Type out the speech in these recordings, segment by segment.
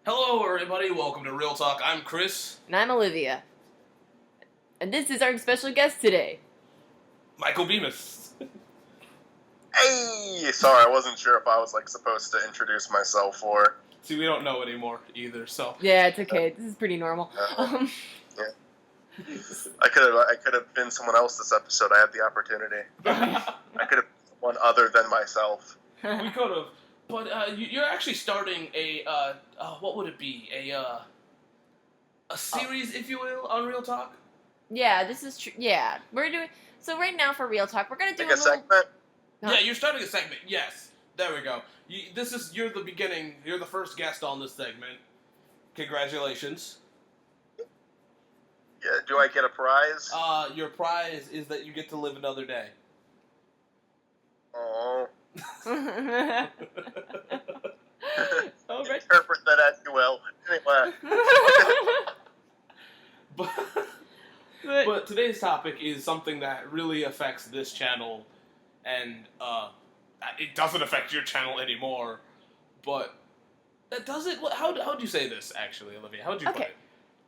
Hello, everybody. Welcome to Real Talk. I'm Chris. And I'm Olivia. And this is our special guest today. Michael Bemis. Hey! Sorry, I wasn't sure if I was supposed to introduce myself or. See, we don't know anymore either, so. Yeah, it's okay. This is pretty normal. Yeah. I could have been someone else this episode. I had the opportunity. I could have been someone other than myself. We could have. But you're actually starting what would it be? A series, if you will, on Real Talk? Yeah, this is true. Yeah, we're doing. So right now for Real Talk, we're gonna do Like a little. segment? Huh? Yeah, you're starting a segment. Yes. There we go. You're the beginning. You're the first guest on this segment. Congratulations. Yeah, do I get a prize? Your prize is that you get to live another day. Oh. All right. Interpret that as you will. Anyway. But today's topic is something that really affects this channel, and it doesn't affect your channel anymore. But that doesn't. How do you say this actually, Olivia? How would you put Okay. it?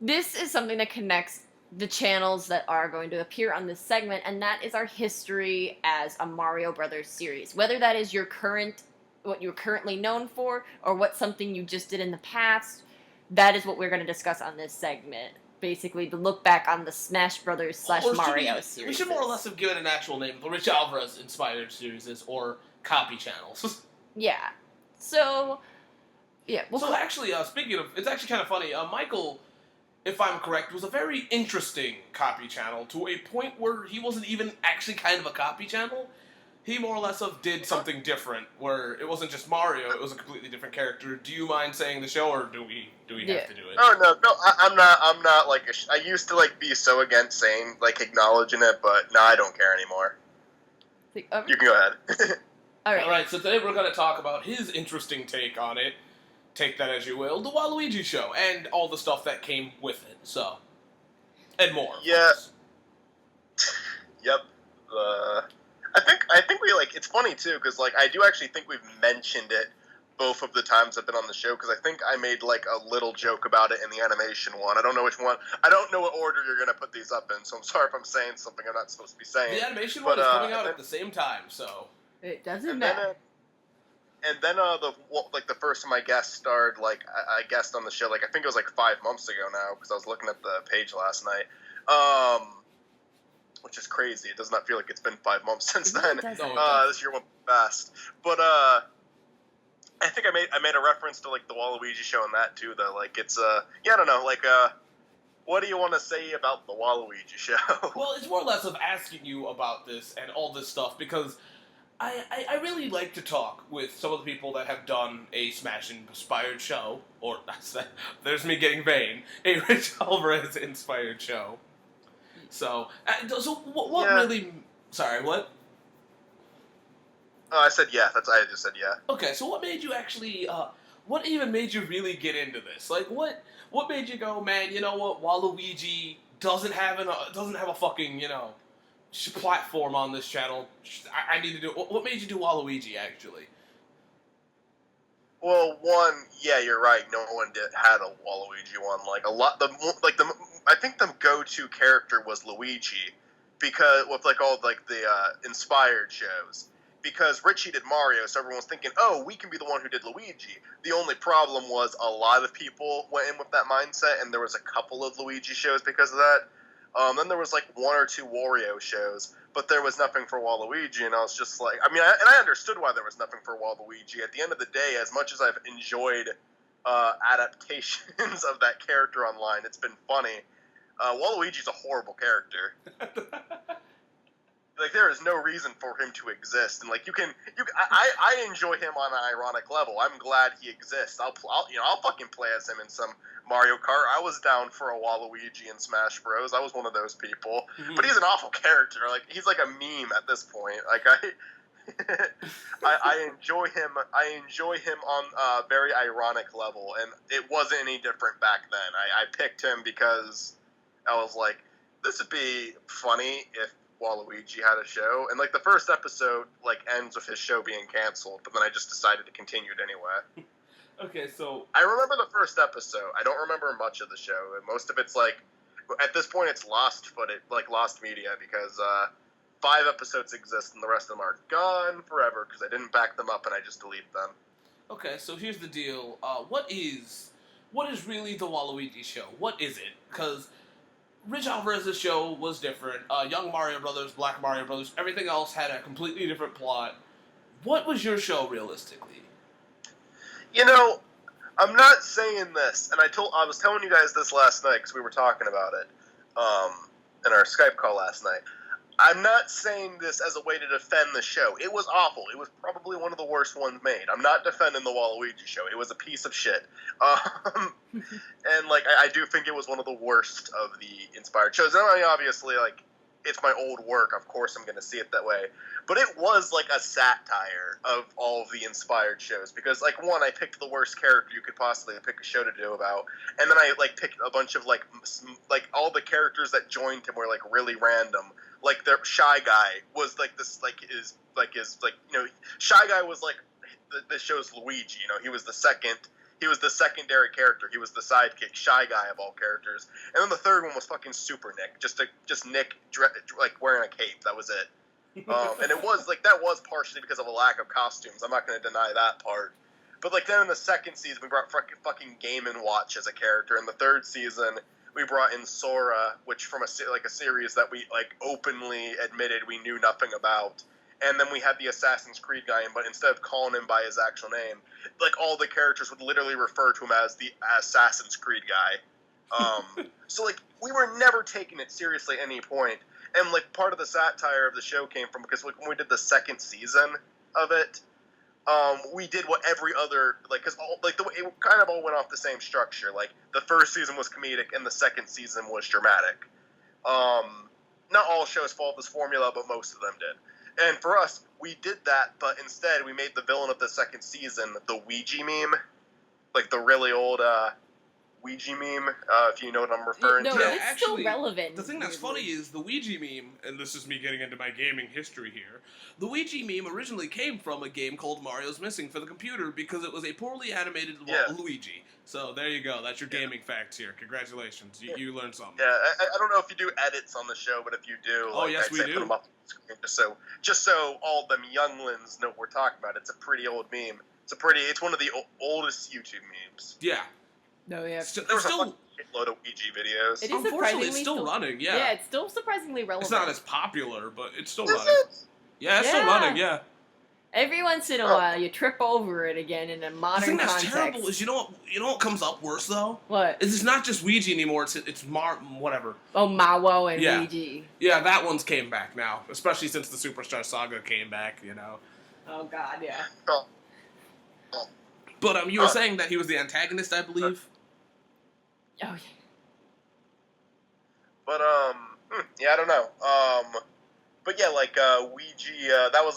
This is something that connects the channels that are going to appear on this segment, and that is our history as a Mario Brothers series. Whether that is what you're currently known for, or what something you just did in the past, that is what we're going to discuss on this segment. Basically, the look back on the Smash Brothers / Or should Mario we series. should more or less have given an actual name: the Rich Alvarez inspired series or copy channels. Yeah. So, yeah. Well, So actually, speaking of, it's actually kind of funny. Michael, if I'm correct, was a very interesting copy channel to a point where he wasn't even actually kind of a copy channel. He more or less did something different, where it wasn't just Mario; it was a completely different character. Do you mind saying the show, or do we Yeah. have to do it? Oh no, I'm not I used to be so against saying acknowledging it, but no, I don't care anymore. You can go ahead. all right. All right. So today we're going to talk about his interesting take on it. Take that as you will. The Waluigi show and all the stuff that came with it. So, and more. of Yeah. course. Yep. I think we it's funny too because I do actually think we've mentioned it both of the times I've been on the show because I think I made a little joke about it in the animation one. I don't know which one. I don't know what order you're gonna put these up in, so I'm sorry if I'm saying something I'm not supposed to be saying. The animation But, one is coming out and at the same time. So, It doesn't And then, matter. the first time I guest starred, I guessed on the show, I think it was 5 months ago now, because I was looking at the page last night, which is crazy. It does not feel like it's been 5 months since then. It doesn't. No, it doesn't. This year went fast, but I think I made a reference to the Waluigi show and that too. Though, it's I don't know, what do you want to say about the Waluigi show? well, it's more or less of asking you about this and all this stuff because I really like to talk with some of the people that have done a Smash-inspired show, or there's me getting vain, a Rich Alvarez inspired show. So what Yeah. really? Sorry, what? I said yeah. I just said yeah. Okay, so what made you actually? What even made you really get into this? What made you go, man? You know what? Waluigi doesn't have a fucking platform on this channel. I need to do. What made you do Waluigi actually? Well, one, yeah, you're right. No one had a Waluigi one. I think the go-to character was Luigi, because with all the inspired shows. Because Richie did Mario, so everyone was thinking, oh, we can be the one who did Luigi. The only problem was a lot of people went in with that mindset, and there was a couple of Luigi shows because of that. Then there was one or two Wario shows, but there was nothing for Waluigi, and I was just I understood why there was nothing for Waluigi. At the end of the day, as much as I've enjoyed adaptations of that character online, it's been funny. Waluigi's a horrible character. There is no reason for him to exist, and I enjoy him on an ironic level. I'm glad he exists. I'll fucking play as him in some Mario Kart. I was down for a Waluigi in Smash Bros. I was one of those people, but he's an awful character. He's like a meme at this point. I enjoy him. I enjoy him on a very ironic level, and it wasn't any different back then. I picked him because I was like, this would be funny if Waluigi had a show, and the first episode ends with his show being canceled, but then I just decided to continue it anyway. Okay, so I remember the first episode. I don't remember much of the show. Most of it's like, at this point, it's lost footage, like lost media, because 5 episodes exist and the rest of them are gone forever because I didn't back them up and I just delete them. okay, so here's the deal. What is really the Waluigi show? What is it? Because Rich Alvarez's show was different. Young Mario Brothers, Black Mario Brothers, everything else had a completely different plot. What was your show realistically? You know, I'm not saying this, and I was telling you guys this last night because we were talking about it in our Skype call last night. I'm not saying this as a way to defend the show. It was awful. It was probably one of the worst ones made. I'm not defending the Waluigi show. It was a piece of shit. And, like, I do think it was one of the worst of the inspired shows. And I mean, obviously, like, it's my old work. Of course I'm going to see it that way. But it was, like, a satire of all of the inspired shows. Because, like, one, I picked the worst character you could possibly pick a show to do about. And then I, like, picked a bunch of, like, all the characters that joined him were, like, really random. Like, the Shy Guy was, like, this, like, Shy Guy was, like, the show's Luigi, you know, he was the secondary character, he was the sidekick, Shy Guy of all characters, and then the third one was fucking Super Nick, just Nick, like, wearing a cape, that was it. And it was, like, that was partially because of a lack of costumes, I'm not going to deny that part. But, like, then in the second season, we brought fucking Game & Watch as a character, in the third season, we brought in Sora, which from a series that we, like, openly admitted we knew nothing about. And then we had the Assassin's Creed guy, but instead of calling him by his actual name, like, all the characters would literally refer to him as the Assassin's Creed guy. So, like, we were never taking it seriously at any point. And, like, part of the satire of the show came from, because, like, when we did the second season of it, we did what every other, like, because it kind of all went off the same structure. Like, the first season was comedic and the second season was dramatic. Not all shows follow this formula, but most of them did. And for us, we did that, but instead we made the villain of the second season the Ouija meme, like the really old Ouija meme, if you know what I'm referring No, to. Yeah, it's actually, still relevant. The thing that's funny is the Ouija meme, and this is me getting into my gaming history here. The Ouija meme originally came from a game called Mario's Missing for the computer because it was a poorly animated Luigi. So there you go. That's your gaming facts here. Congratulations. You learned something. Yeah, I don't know if you do edits on the show, but if you do, Oh, yes, I'd we say do. put them up on the screen just so all them younglings know what we're talking about. It's a pretty old meme. It's one of the oldest YouTube memes. Yeah. No, yeah. There was a fucking shitload of Ouija videos. It is Unfortunately, surprisingly it's still running, yeah. Yeah, it's still surprisingly relevant. It's not as popular, but it's still Is running. it? Yeah, it's still running, yeah. Every once in a while, you trip over it again in a The modern thing that's context. terrible is you know what comes up worse though? What? It's not just Ouija anymore. It's whatever. Oh, Mawo and Yeah. Luigi. Yeah, that one's came back now, especially since the Superstar Saga came back. You know. Oh God, yeah. Oh. But you were saying that he was the antagonist, I believe. Oh yeah. But yeah, I don't know. But yeah, like Ouija, that was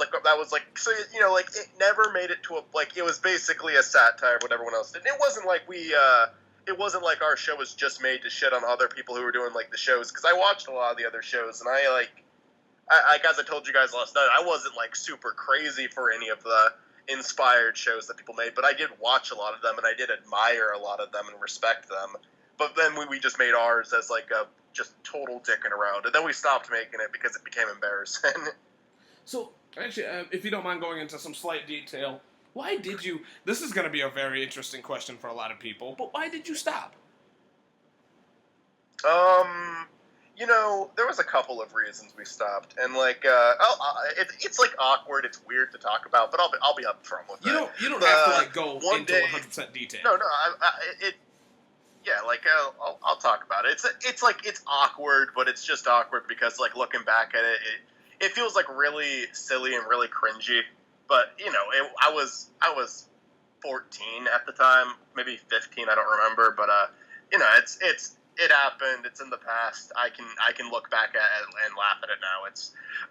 like so, you know, like it never made it to it was basically a satire of what everyone else did. It wasn't like it wasn't like our show was just made to shit on other people who were doing like the shows, because I watched a lot of the other shows and I as I told you guys last night, I wasn't like super crazy for any of the inspired shows that people made, but I did watch a lot of them and I did admire a lot of them and respect them. But then we just made ours as like a just total dicking around, and then we stopped making it because it became embarrassing. So, actually, if you don't mind going into some slight detail, why did you... This is going to be a very interesting question for a lot of people, but why did you stop? You know, there was a couple of reasons we stopped, and like, it's like awkward, it's weird to talk about, but I'll be upfront with that. You don't have to like go one into day- 100% detail. No, yeah, like I'll talk about it. It's awkward, but it's just awkward because like looking back at it, it feels like really silly and really cringy. But you know, I was 14 at the time, maybe 15, I don't remember. But you know, it happened. It's in the past. I can look back at it and laugh at it now.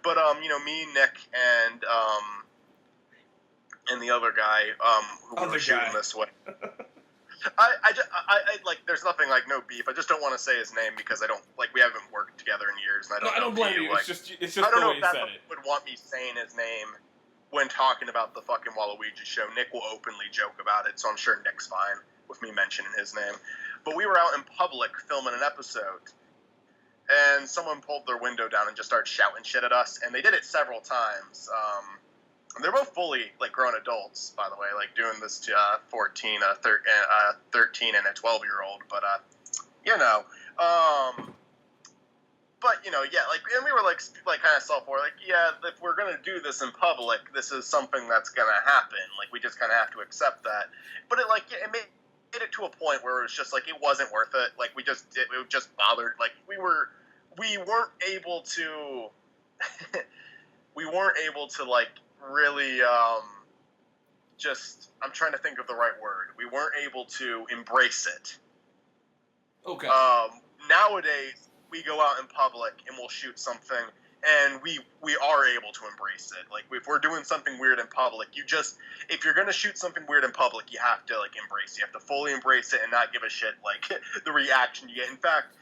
But you know, me, Nick, and the other guy who were shooting this way. I like. There's nothing like no beef. I just don't want to say his name because I don't like. We haven't worked together in years, and I don't. I don't know blame if you. Like, It's just I don't the know way if you that said it. would want me saying his name when talking about the fucking Waluigi show. Nick will openly joke about it, so I'm sure Nick's fine with me mentioning his name. But we were out in public filming an episode, and someone pulled their window down and just started shouting shit at us, and they did it several times. They're both fully, like, grown adults, by the way, like, doing this to 13 and a 12-year-old, but, you know, but, you know, yeah, like, and we were, like kind of self-aware, like, yeah, if we're going to do this in public, this is something that's going to happen, like, we just kind of have to accept that, but it, like, it made it to a point where it was just, like, it wasn't worth it, like, it just bothered, like, we weren't able to, like, really, I'm trying to think of the right word. We weren't able to embrace it. Okay. Nowadays, we go out in public and we'll shoot something, and we are able to embrace it. Like, if we're doing something weird in public, if you're going to shoot something weird in public, you have to, like, embrace it. You have to fully embrace it and not give a shit, like, the reaction you get. In fact,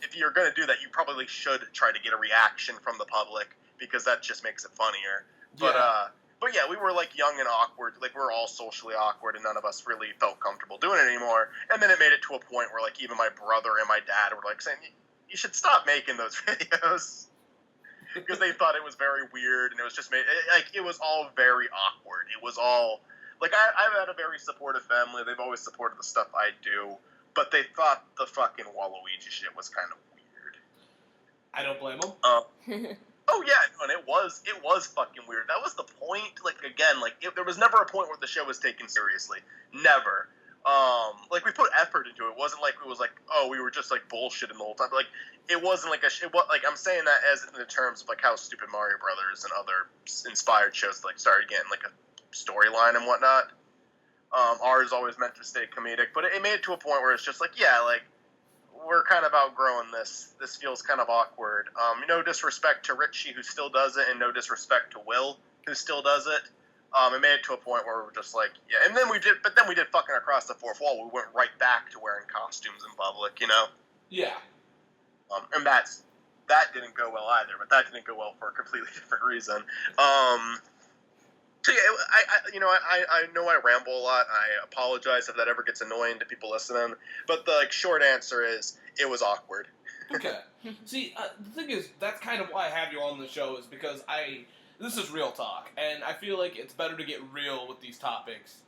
if you're going to do that, you probably should try to get a reaction from the public, because that just makes it funnier. But yeah, we were, like, young and awkward. Like, we were all socially awkward, and none of us really felt comfortable doing it anymore. And then it made it to a point where, like, even my brother and my dad were, like, saying, you should stop making those videos. Because they thought it was very weird, and it was just it was all very awkward. It was all, like, I've had a very supportive family. They've always supported the stuff I do. But they thought the fucking Waluigi shit was kind of weird. I don't blame them. Oh yeah, and it was fucking weird. That was the point. Like, again, like, there was never a point where the show was taken seriously. Never. Like, we put effort into it. It wasn't like it was like, oh, we were just, like, bullshitting the whole time. But, like, it wasn't like I'm saying that as in the terms of, like, how stupid Mario Brothers and other inspired shows, like, started getting, like, a storyline and whatnot. Ours always meant to stay comedic, but it made it to a point where it's just like, yeah, like, we're kind of outgrowing this. This feels kind of awkward. No disrespect to Richie, who still does it, and no disrespect to Will, who still does it. It made it to a point where we were just like, yeah. And then we did fucking across the fourth wall. We went right back to wearing costumes in public, you know? Yeah. And that didn't go well either, but that didn't go well for a completely different reason. So yeah, I know I ramble a lot. I apologize if that ever gets annoying to people listening. But the, like, short answer is, it was awkward. Okay. See, the thing is, that's kind of why I have you on the show, is because this is real talk, and I feel like it's better to get real with these topics.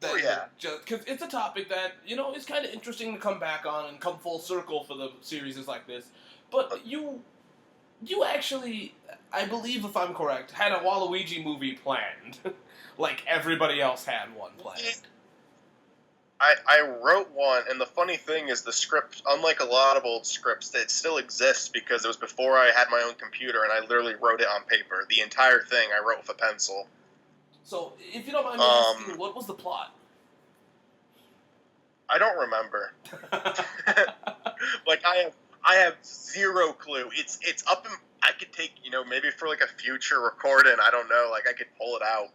Oh yeah. Because it's a topic that, you know, is kind of interesting to come back on and come full circle for the series like this. But you actually, I believe, if I'm correct, had a Waluigi movie planned, like everybody else had one planned. I wrote one, and the funny thing is the script, unlike a lot of old scripts, it still exists because it was before I had my own computer, and I literally wrote it on paper. The entire thing I wrote with a pencil. So, if you don't mind me asking, what was the plot? I don't remember. Like, I have zero clue. It's up in, I could take, you know, maybe for, like, a future recording, I don't know, like, I could pull it out.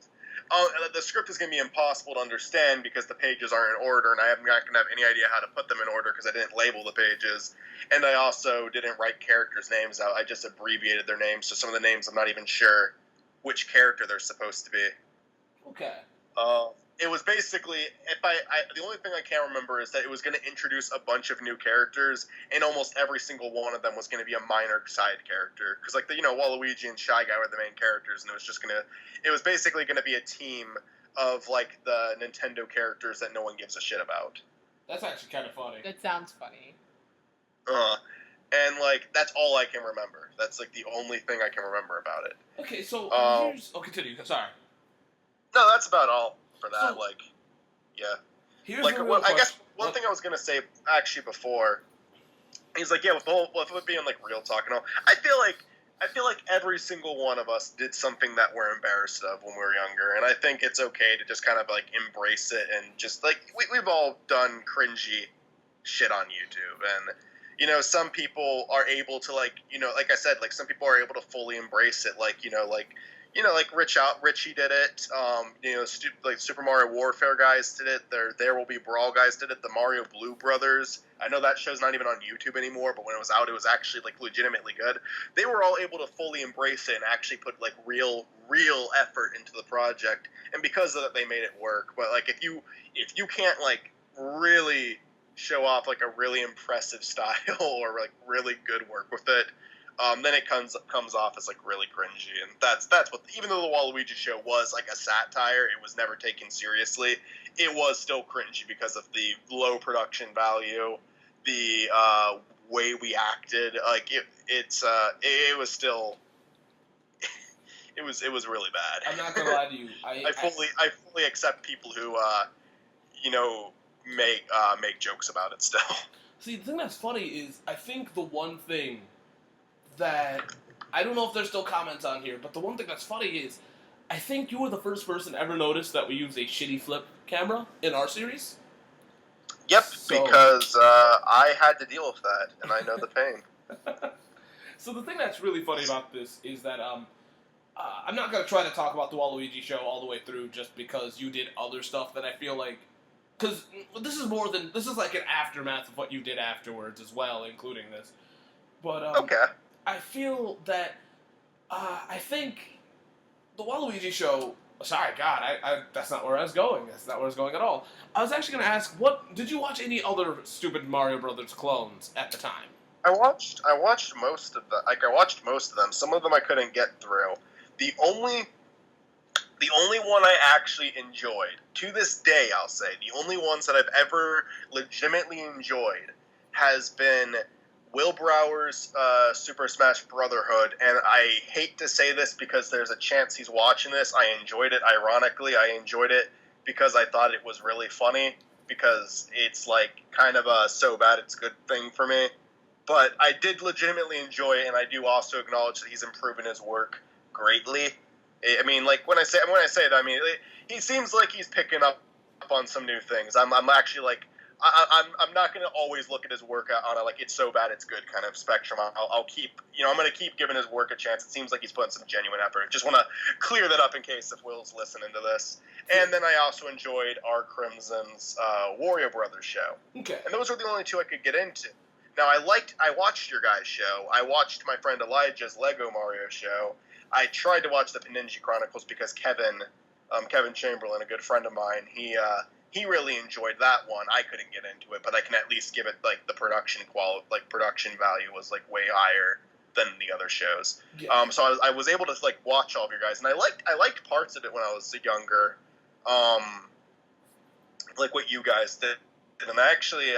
The script is going to be impossible to understand because the pages aren't in order, and I'm not going to have any idea how to put them in order because I didn't label the pages. And I also didn't write characters' names out. I just abbreviated their names, so some of the names I'm not even sure which character they're supposed to be. Okay. It was basically, the only thing I can't remember is that it was going to introduce a bunch of new characters, and almost every single one of them was going to be a minor side character. Because, like, Waluigi and Shy Guy were the main characters, and it was basically going to be a team of, like, the Nintendo characters that no one gives a shit about. That's actually kind of funny. That sounds funny. And, like, that's all I can remember. That's, like, the only thing I can remember about it. Okay, so continue. Sorry. No, that's about all for that. So, like, yeah. Here's like, I guess one thing I was gonna say actually before, he's like, yeah, with it being, like, real talk and all, I feel like every single one of us did something that we're embarrassed of when we were younger, and I think it's okay to just kind of, like, embrace it and just, like, we've all done cringy shit on YouTube, and, you know, some people are able to, like, you know, like I said, like, some people are able to fully embrace it, like, you know, like, like Richie did it. Like Super Mario Warfare guys did it. There Will Be Brawl guys did it. The Mario Blue Brothers. I know that show's not even on YouTube anymore, but when it was out, it was actually like legitimately good. They were all able to fully embrace it and actually put like real effort into the project, and because of that, they made it work. But like if you can't like really show off like a really impressive style or like really good work with it, then it comes off as like really cringy, and that's what. Even though the Waluigi show was like a satire, it was never taken seriously. It was still cringy because of the low production value, the way we acted. Like it was still. It was really bad. I'm not gonna lie to you. I fully accept people who make jokes about it still. See, the thing that's funny is I think the one thing that I don't know if there's still comments on here, but the one thing that's funny is I think you were the first person ever noticed that we use a shitty flip camera in our series. Yep, So, because I had to deal with that, and I know the pain. So the thing that's really funny about this is that I'm not going to try to talk about the Waluigi show all the way through just because you did other stuff that I feel like... Because this is like an aftermath of what you did afterwards as well, including this. But Okay. I feel that I think the Waluigi show... Sorry, God, that's not where I was going. That's not where I was going at all. I was actually going to ask, did you watch any other stupid Mario Brothers clones at the time? I watched most of them. Like I watched most of them. Some of them I couldn't get through. The only one I actually enjoyed, to this day I'll say, the only ones that I've ever legitimately enjoyed has been Will Brower's Super Smash Brotherhood, and I hate to say this because there's a chance he's watching this. I enjoyed it, ironically. I enjoyed it because I thought it was really funny, because it's like kind of a so bad it's good thing for me. But I did legitimately enjoy it, and I do also acknowledge that he's improving his work greatly. I mean, like when I say that, I mean he seems like he's picking up on some new things. I'm actually like I'm not going to always look at his work on a like it's so bad it's good kind of spectrum. I'll keep I'm going to keep giving his work a chance. It seems like he's putting some genuine effort. Just want to clear that up in case if Will's listening to this. And then I also enjoyed R. Crimson's Wario Brothers show. Okay. And those were the only two I could get into. Now I watched your guys' show. I watched my friend Elijah's Lego Mario show. I tried to watch the Ninja Chronicles because Kevin Chamberlain, a good friend of mine, he really enjoyed that one. I couldn't get into it, but I can at least give it like the production value was like way higher than the other shows. Yeah. So I was able to like watch all of your guys, and I liked parts of it when I was younger, like what you guys did, and I actually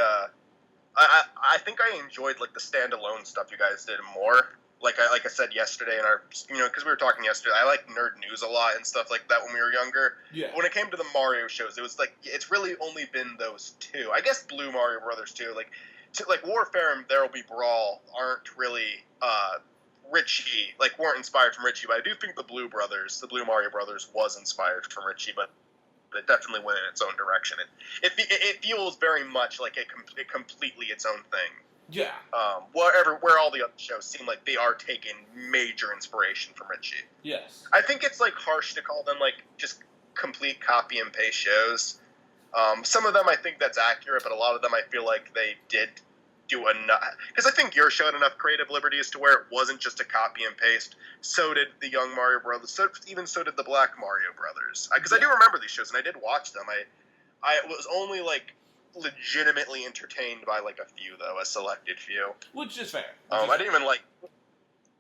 I think I enjoyed like the standalone stuff you guys did more. Like I said yesterday in our, because we were talking yesterday, I like nerd news a lot and stuff like that when we were younger. Yeah. When it came to the Mario shows, it was like, it's really only been those two. I guess Blue Mario Brothers too. Like Warfare and There Will Be Brawl aren't really Richie, like weren't inspired from Richie, but I do think the Blue Mario Brothers was inspired from Richie, but it definitely went in its own direction. It feels very much like a completely its own thing. Yeah. Where all the other shows seem like they are taking major inspiration from Richie. Yes. I think it's like harsh to call them like just complete copy and paste shows. Some of them I think that's accurate, but a lot of them I feel like they did do enough, because I think yours showed enough creative liberties to where it wasn't just a copy and paste. So did the Young Mario Brothers. So did the Black Mario Brothers. Because I do remember these shows and I did watch them. I was only like legitimately entertained by like a few though, a selected few. Which is fair. I didn't even like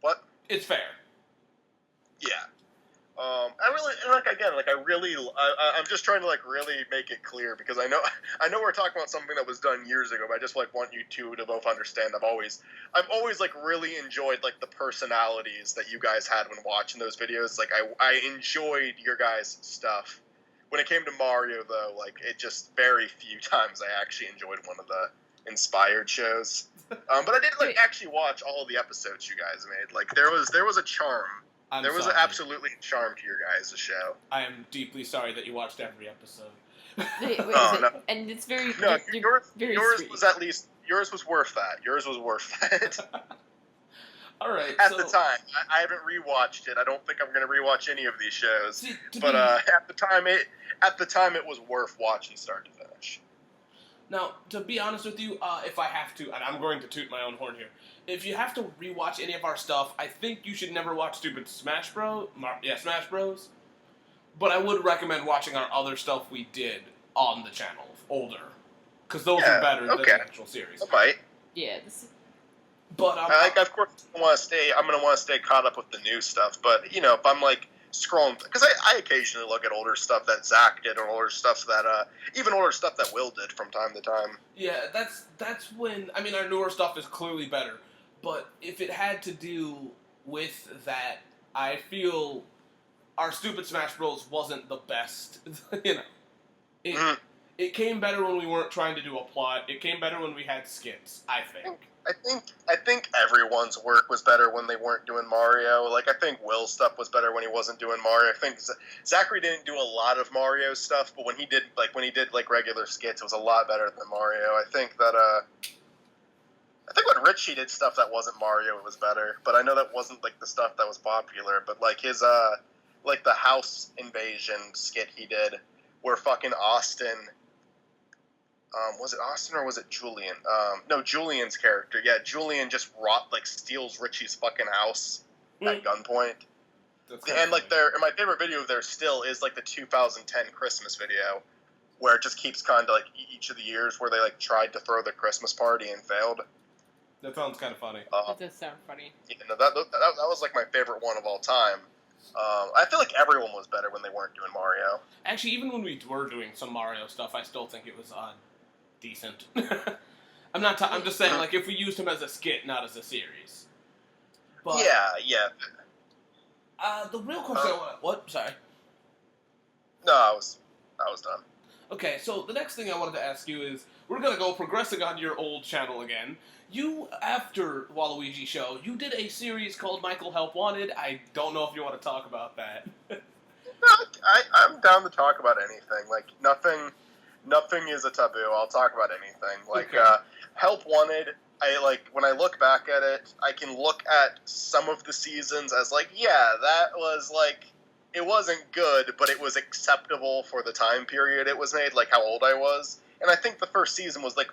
what? It's fair. Yeah. I'm just trying to like really make it clear, because I know we're talking about something that was done years ago, but I just like want you two to both understand I've always like really enjoyed like the personalities that you guys had when watching those videos. Like I enjoyed your guys' stuff. When it came to Mario though, like it just very few times I actually enjoyed one of the inspired shows. But I did like actually watch all of the episodes you guys made. Like there was a charm. There was absolutely a charm to your guys' show. I am deeply sorry that you watched every episode. No. And it's very No, yours very was sweet. at least yours was worth that. Yours was worth that. All right. At so, the time, I haven't rewatched it. I don't think I'm going to rewatch any of these shows. see, But at the time, it was worth watching start to finish. now, to be honest with you, if I have to, and I'm going to toot my own horn here, if you have to rewatch any of our stuff, I think you should never watch stupid Smash Bros. Smash Bros. But I would recommend watching our other stuff we did on the channel, older, because those are better than the actual series. I might. Yeah. But of course, I'm going to want to stay caught up with the new stuff. But if I'm like scrolling, because I occasionally look at older stuff that Zach did, or older stuff that even older stuff that Will did from time to time. Yeah, that's when our newer stuff is clearly better. But if it had to do with that, I feel our stupid Smash Bros wasn't the best. It came better when we weren't trying to do a plot. It came better when we had skits, I think. I think everyone's work was better when they weren't doing Mario. Like, I think Will's stuff was better when he wasn't doing Mario. I think Zachary didn't do a lot of Mario stuff, but when he did regular skits, it was a lot better than Mario. I think when Richie did stuff that wasn't Mario, it was better. But I know that wasn't like the stuff that was popular. But like his like the house invasion skit he did, where fucking Austin. Was it Austin or was it Julian? No, Julian's character. Yeah, Julian just steals Richie's fucking house at gunpoint. And like my favorite video of theirs still is like the 2010 Christmas video, where it just keeps kind of like each of the years where they like tried to throw the Christmas party and failed. That sounds kind of funny. That does sound funny. That was like my favorite one of all time. I feel like everyone was better when they weren't doing Mario. Actually, even when we were doing some Mario stuff, I still think it was decent. I'm just saying, like, if we used him as a skit, not as a series. But, yeah. The real question what? Sorry. No, I was done. Okay, so the next thing I wanted to ask you is, we're going to go progressing on your old channel again. You, after Waluigi Show, you did a series called Michael Help Wanted. I don't know if you want to talk about that. I'm down to talk about anything. Like, nothing is a taboo. I'll talk about anything. Like, okay. Help Wanted, when I look back at it, I can look at some of the seasons as like, yeah, that was like, it wasn't good, but it was acceptable for the time period it was made, like how old I was. And I think the first season was like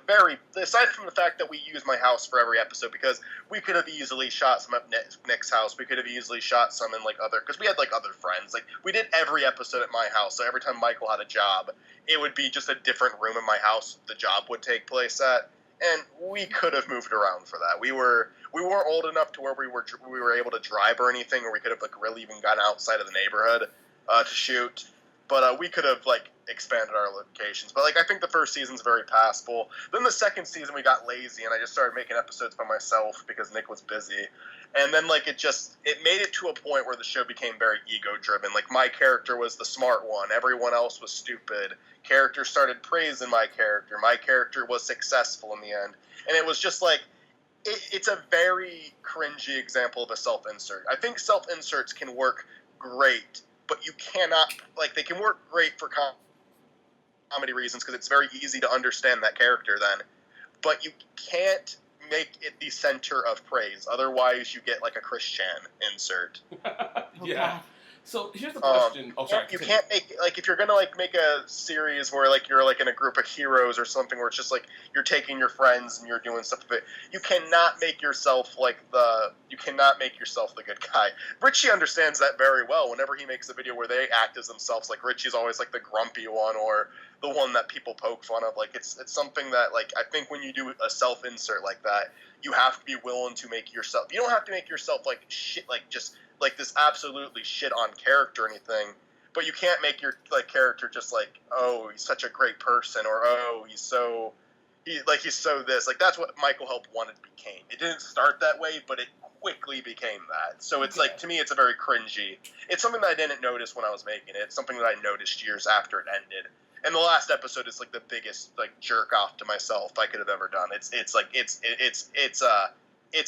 aside from the fact that we used my house for every episode, because we could have easily shot some at Nick's house, we could have easily shot some in because we had like other friends. Like, we did every episode at my house, so every time Michael had a job, it would be just a different room in my house the job would take place at. And we could have moved around for that. We weren't old enough to where we were able to drive or anything, or we could have like really even gotten outside of the neighborhood to shoot. But we could have like expanded our locations. But like, I think the first season's very passable. Then the second season we got lazy, and I just started making episodes by myself because Nick was busy. And then like it made it to a point where the show became very ego driven. Like, my character was the smart one, everyone else was stupid. Characters started praising my character. My character was successful in the end, and it was just like it's a very cringy example of a self-insert. I think self-inserts can work great, but you cannot, like, they can work great for comedy reasons because it's very easy to understand that character then, but you can't make it the center of praise. Otherwise, you get like a Chris Chan insert. Yeah. So here's the question. You can't make, like, if you're gonna like make a series where like you're like in a group of heroes or something where it's just like you're taking your friends and you're doing stuff with it, you cannot make yourself the good guy. Richie understands that very well. Whenever he makes a video where they act as themselves, like, Richie's always like the grumpy one or the one that people poke fun of. Like, it's something that, like, I think when you do a self-insert like that, you have to be willing to make yourself. You don't have to make yourself like shit, like just like this absolutely shit on character or anything, but you can't make your like character just like, oh, he's such a great person, or oh, he's so this. Like, that's what Michael Help Wanted became. It didn't start that way, but it quickly became that. So it's like, to me, it's a very cringy. It's something that I didn't notice when I was making it. It's something that I noticed years after it ended. And the last episode is like the biggest like jerk off to myself I could have ever done. It's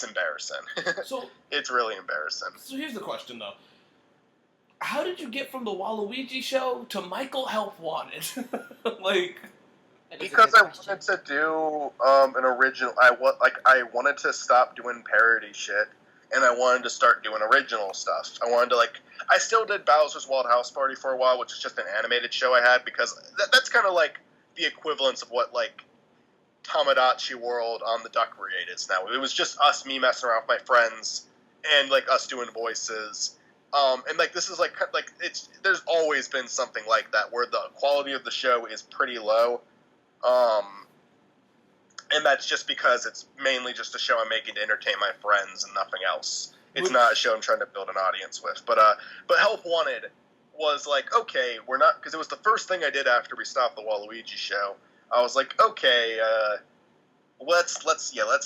embarrassing. So it's really embarrassing. So here's the question though: how did you get from the Waluigi Show to Michael Help Wanted? Like, because I wanted to do an original. I wanted to stop doing parody shit and I wanted to start doing original stuff. I still did Bowser's Wild House Party for a while, which is just an animated show I had, because that's kind of like the equivalence of what, like, Tamagotchi World on the Duck Brigade is now. It was just me messing around with my friends, and, like, us doing voices. And, like, this is, like, there's always been something like that, where the quality of the show is pretty low. And that's just because it's mainly just a show I'm making to entertain my friends and nothing else. It's not a show I'm trying to build an audience with. But Help Wanted was like, okay, we're not, because it was the first thing I did after we stopped the Waluigi show. I was like, okay, let's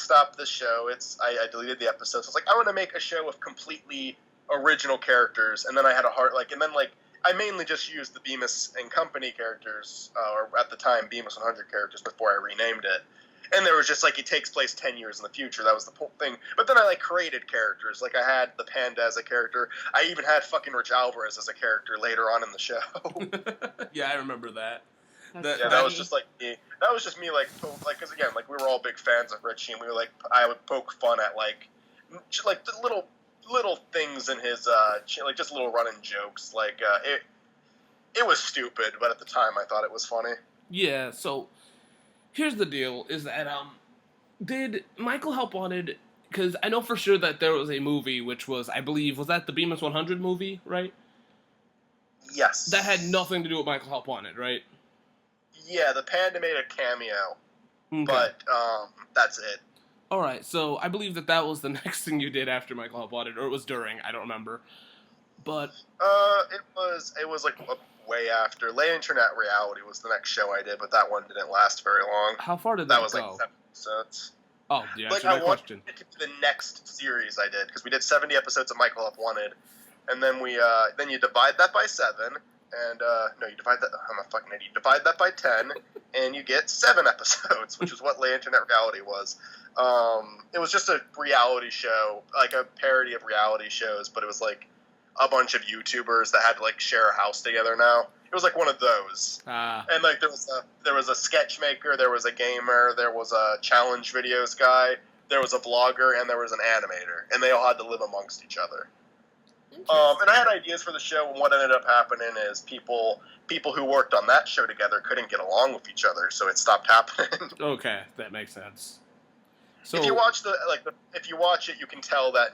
stop this show. I deleted the episodes. I was like, I want to make a show with completely original characters, and then I had a heart, like, and then, like, I mainly just used the Bemis and Company characters, or at the time, Bemis 100 characters, before I renamed it. And there was just, like, it takes place 10 years in the future. That was the whole thing. But then I, like, created characters. Like, I had the Panda as a character. I even had fucking Rich Alvarez as a character later on in the show. Yeah, I remember that. That was just, like, me. That was just me, like, because, again, like, we were all big fans of Richie, and we were, like, I would poke fun at, like the little things in his, like, just little running jokes. Like, it was stupid, but at the time I thought it was funny. Yeah, so here's the deal, is that, did Michael Help Wanted, because I know for sure that there was a movie, which was, I believe, was that the Bemis 100 movie, right? Yes. That had nothing to do with Michael Help Wanted, right? Yeah, the Panda made a cameo, Okay. but, that's it. Alright, so I believe that was the next thing you did after Michael Help Wanted, or it was during, I don't remember. But it was like way after. Late Internet Reality was the next show I did, but that one didn't last very long. How far did that was go? Like 7 episodes. Oh, yeah, like, my question. I wanted it to be the next series I did, because we did 70 episodes of Michael Help Wanted, and then then you divide that by 7, and no, you divide that. I'm a fucking idiot. You divide that by 10, and you get 7 episodes, which is what Late Internet Reality was. It was just a reality show, like a parody of reality shows, but it was like a bunch of YouTubers that had to, like, share a house together now. It was like one of those. And, like, there was a sketch maker, there was a gamer, there was a challenge videos guy, there was a vlogger, and there was an animator. And they all had to live amongst each other. And I had ideas for the show, and what ended up happening is people who worked on that show together couldn't get along with each other, so it stopped happening. Okay, that makes sense. So, if you watch it, you can tell that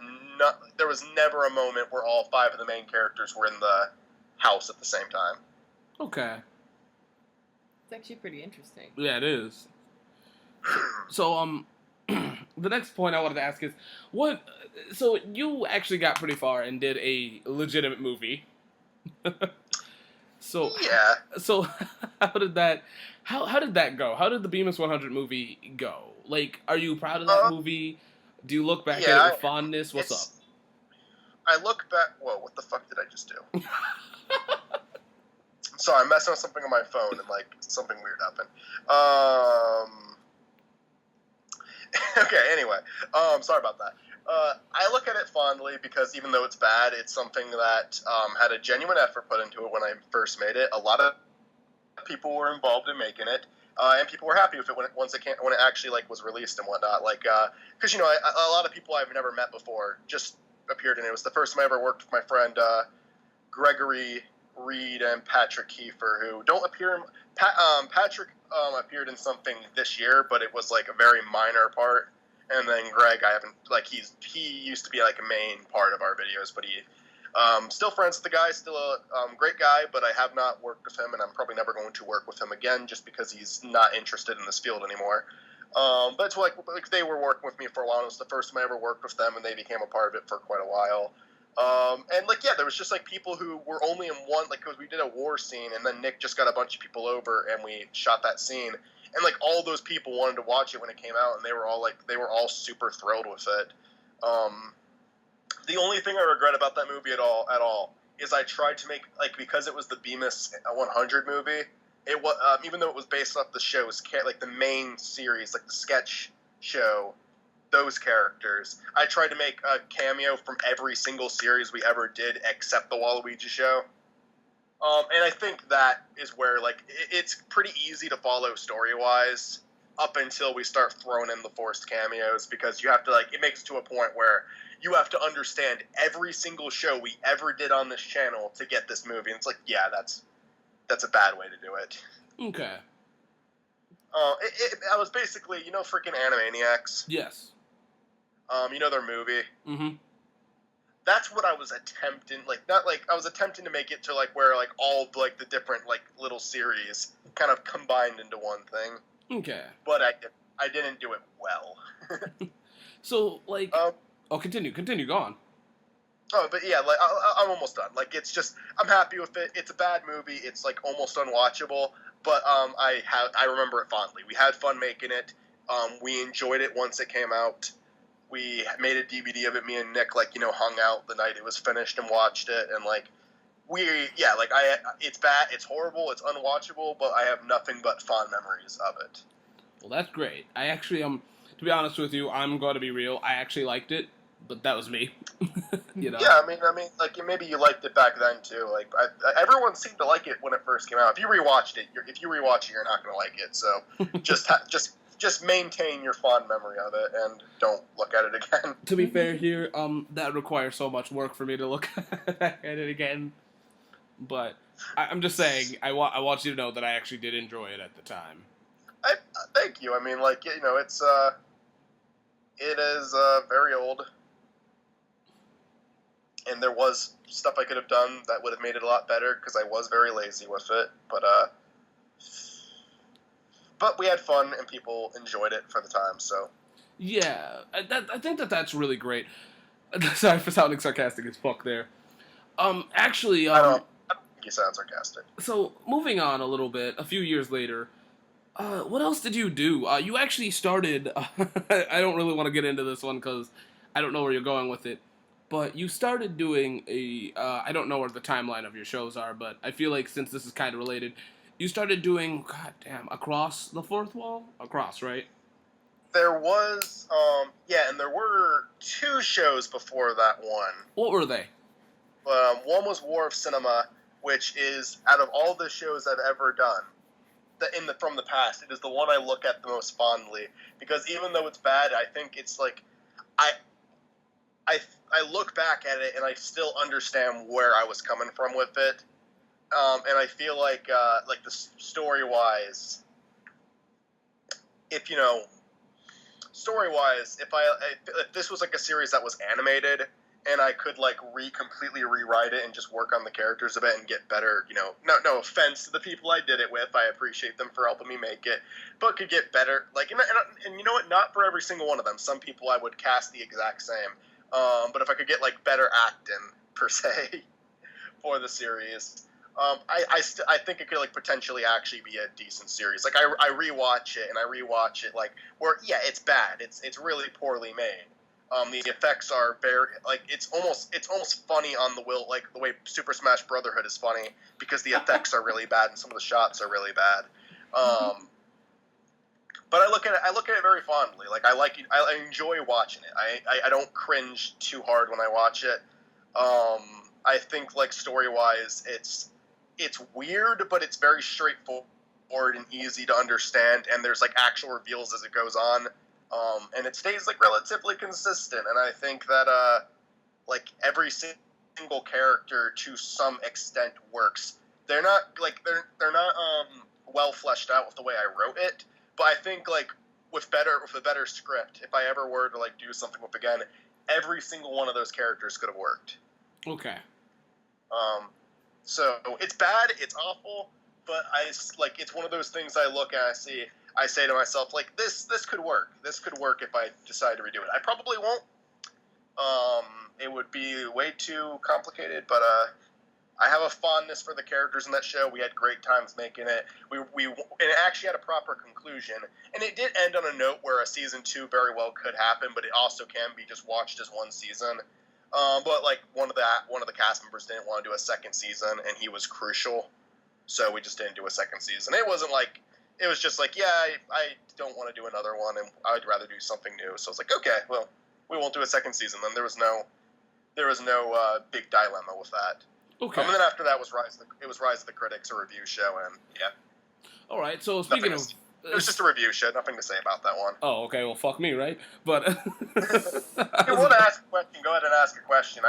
there was never a moment where all 5 of the main characters were in the house at the same time. Okay. It's actually pretty interesting. Yeah, it is. So, the next point I wanted to ask is, so you actually got pretty far and did a legitimate movie. So, yeah. So, how did that go? How did the Bemis 100 movie go? Like, are you proud of that movie? Do you look back at it with fondness? What's up? I look back... Whoa, what the fuck did I just do? Sorry, I'm messing with something on my phone, and, like, something weird happened. Okay, anyway. Sorry about that. I look at it fondly because even though it's bad, it's something that had a genuine effort put into it when I first made it. A lot of people were involved in making it. And people were happy with it when it actually, like, was released and whatnot. Like, because, you know, a lot of people I've never met before just appeared in it. It was the first time I ever worked with my friend Gregory Reed and Patrick Kiefer, who don't appear in... Patrick appeared in something this year, but it was, like, a very minor part. And then Greg, I haven't... Like, he used to be, like, a main part of our videos, but he... still friends with the guy, still a great guy, but I have not worked with him, and I'm probably never going to work with him again just because he's not interested in this field anymore. But it's like they were working with me for a while. It was the first time I ever worked with them, and they became a part of it for quite a while. And, like, yeah, there was just, like, people who were only in one, like, because we did a war scene, and then Nick just got a bunch of people over, and we shot that scene. And, like, all those people wanted to watch it when it came out, and they were all super thrilled with it. The only thing I regret about that movie at all is I tried to make, like, because it was the Bemis 100 movie, it was even though it was based off the shows, like the main series, like the sketch show, those characters, I tried to make a cameo from every single series we ever did except the Waluigi show. And I think that is where, like, it's pretty easy to follow story-wise up until we start throwing in the forced cameos, because you have to, like, it makes it to a point where you have to understand every single show we ever did on this channel to get this movie. And it's like, yeah, that's a bad way to do it. Okay. I was basically, freaking Animaniacs. Yes. Their movie. Mm-hmm. That's what I was attempting, I was attempting to make it to, where, all, the different, little series kind of combined into one thing. Okay. But I didn't do it well. So, continue, go on. Oh, but yeah, I'm almost done. It's just, I'm happy with it. It's a bad movie. It's, almost unwatchable, but, I remember it fondly. We had fun making it. We enjoyed it once it came out. We made a DVD of it. Me and Nick, hung out the night it was finished and watched it. And, it's bad, it's horrible, it's unwatchable, but I have nothing but fond memories of it. Well, that's great. I actually, to be honest with you, I'm going to be real. I actually liked it, but that was me. Yeah, I mean, maybe you liked it back then, too. Everyone seemed to like it when it first came out. If you rewatch it, you're not going to like it. So just maintain your fond memory of it and don't look at it again. To be fair here, that requires so much work for me to look at it again. But I'm just saying, I want you to know that I actually did enjoy it at the time. Thank you. I mean, it's it is very old, and there was stuff I could have done that would have made it a lot better because I was very lazy with it. But we had fun and people enjoyed it for the time. So yeah, I think that's really great. Sorry for sounding sarcastic as fuck there. Actually, I don't think you sound sarcastic. So moving on a little bit, a few years later. What else did you do? You actually started, I don't really want to get into this one because I don't know where you're going with it, but you started doing I don't know where the timeline of your shows are, but I feel like since this is kind of related, you started doing, goddamn, Across the Fourth Wall? Across, right? There was, and there were 2 shows before that one. What were they? One was War of Cinema, which is, out of all the shows I've ever done, from the past, it is the one I look at the most fondly, because even though it's bad, I think it's I look back at it and I still understand where I was coming from with it, and I feel like the story wise, if this was a series that was animated and I could completely rewrite it and just work on the characters a bit and get better, no offense to the people I did it with, I appreciate them for helping me make it, but could get better, and you know what, not for every single one of them, some people I would cast the exact same, but if I could get better acting per se for the series, I think it could potentially actually be a decent series. I rewatch it and I rewatch it where it's bad, it's really poorly made. The effects are very it's almost funny on the way Super Smash Brotherhood is funny because the effects are really bad and some of the shots are really bad. But I look at it very fondly. I like it. I enjoy watching it. I don't cringe too hard when I watch it. I think story wise, it's weird, but it's very straightforward and easy to understand. And there's actual reveals as it goes on. And it stays relatively consistent, and I think that every single character to some extent works. They're not they're not well fleshed out with the way I wrote it, but I think with a better script, if I ever were to do something with again, every single one of those characters could have worked. Okay. So it's bad, it's awful, but it's one of those things I look at, I say to myself, this could work. This could work if I decide to redo it. I probably won't. It would be way too complicated, but I have a fondness for the characters in that show. We had great times making it. And it actually had a proper conclusion. And it did end on a note where a season 2 very well could happen, but it also can be just watched as one season. But one of the cast members didn't want to do a second season, and he was crucial. So we just didn't do a second season. It wasn't it was just I don't want to do another one, and I would rather do something new. So I was okay, well, we won't do a second season then. There was no big dilemma with that. Okay. And then after that was Rise of the Critics, a review show, and yeah. All right. So speaking of It was just a review show. Nothing to say about that one. Oh, okay. Well, fuck me, right? But If you want to ask a question, go ahead and ask a question.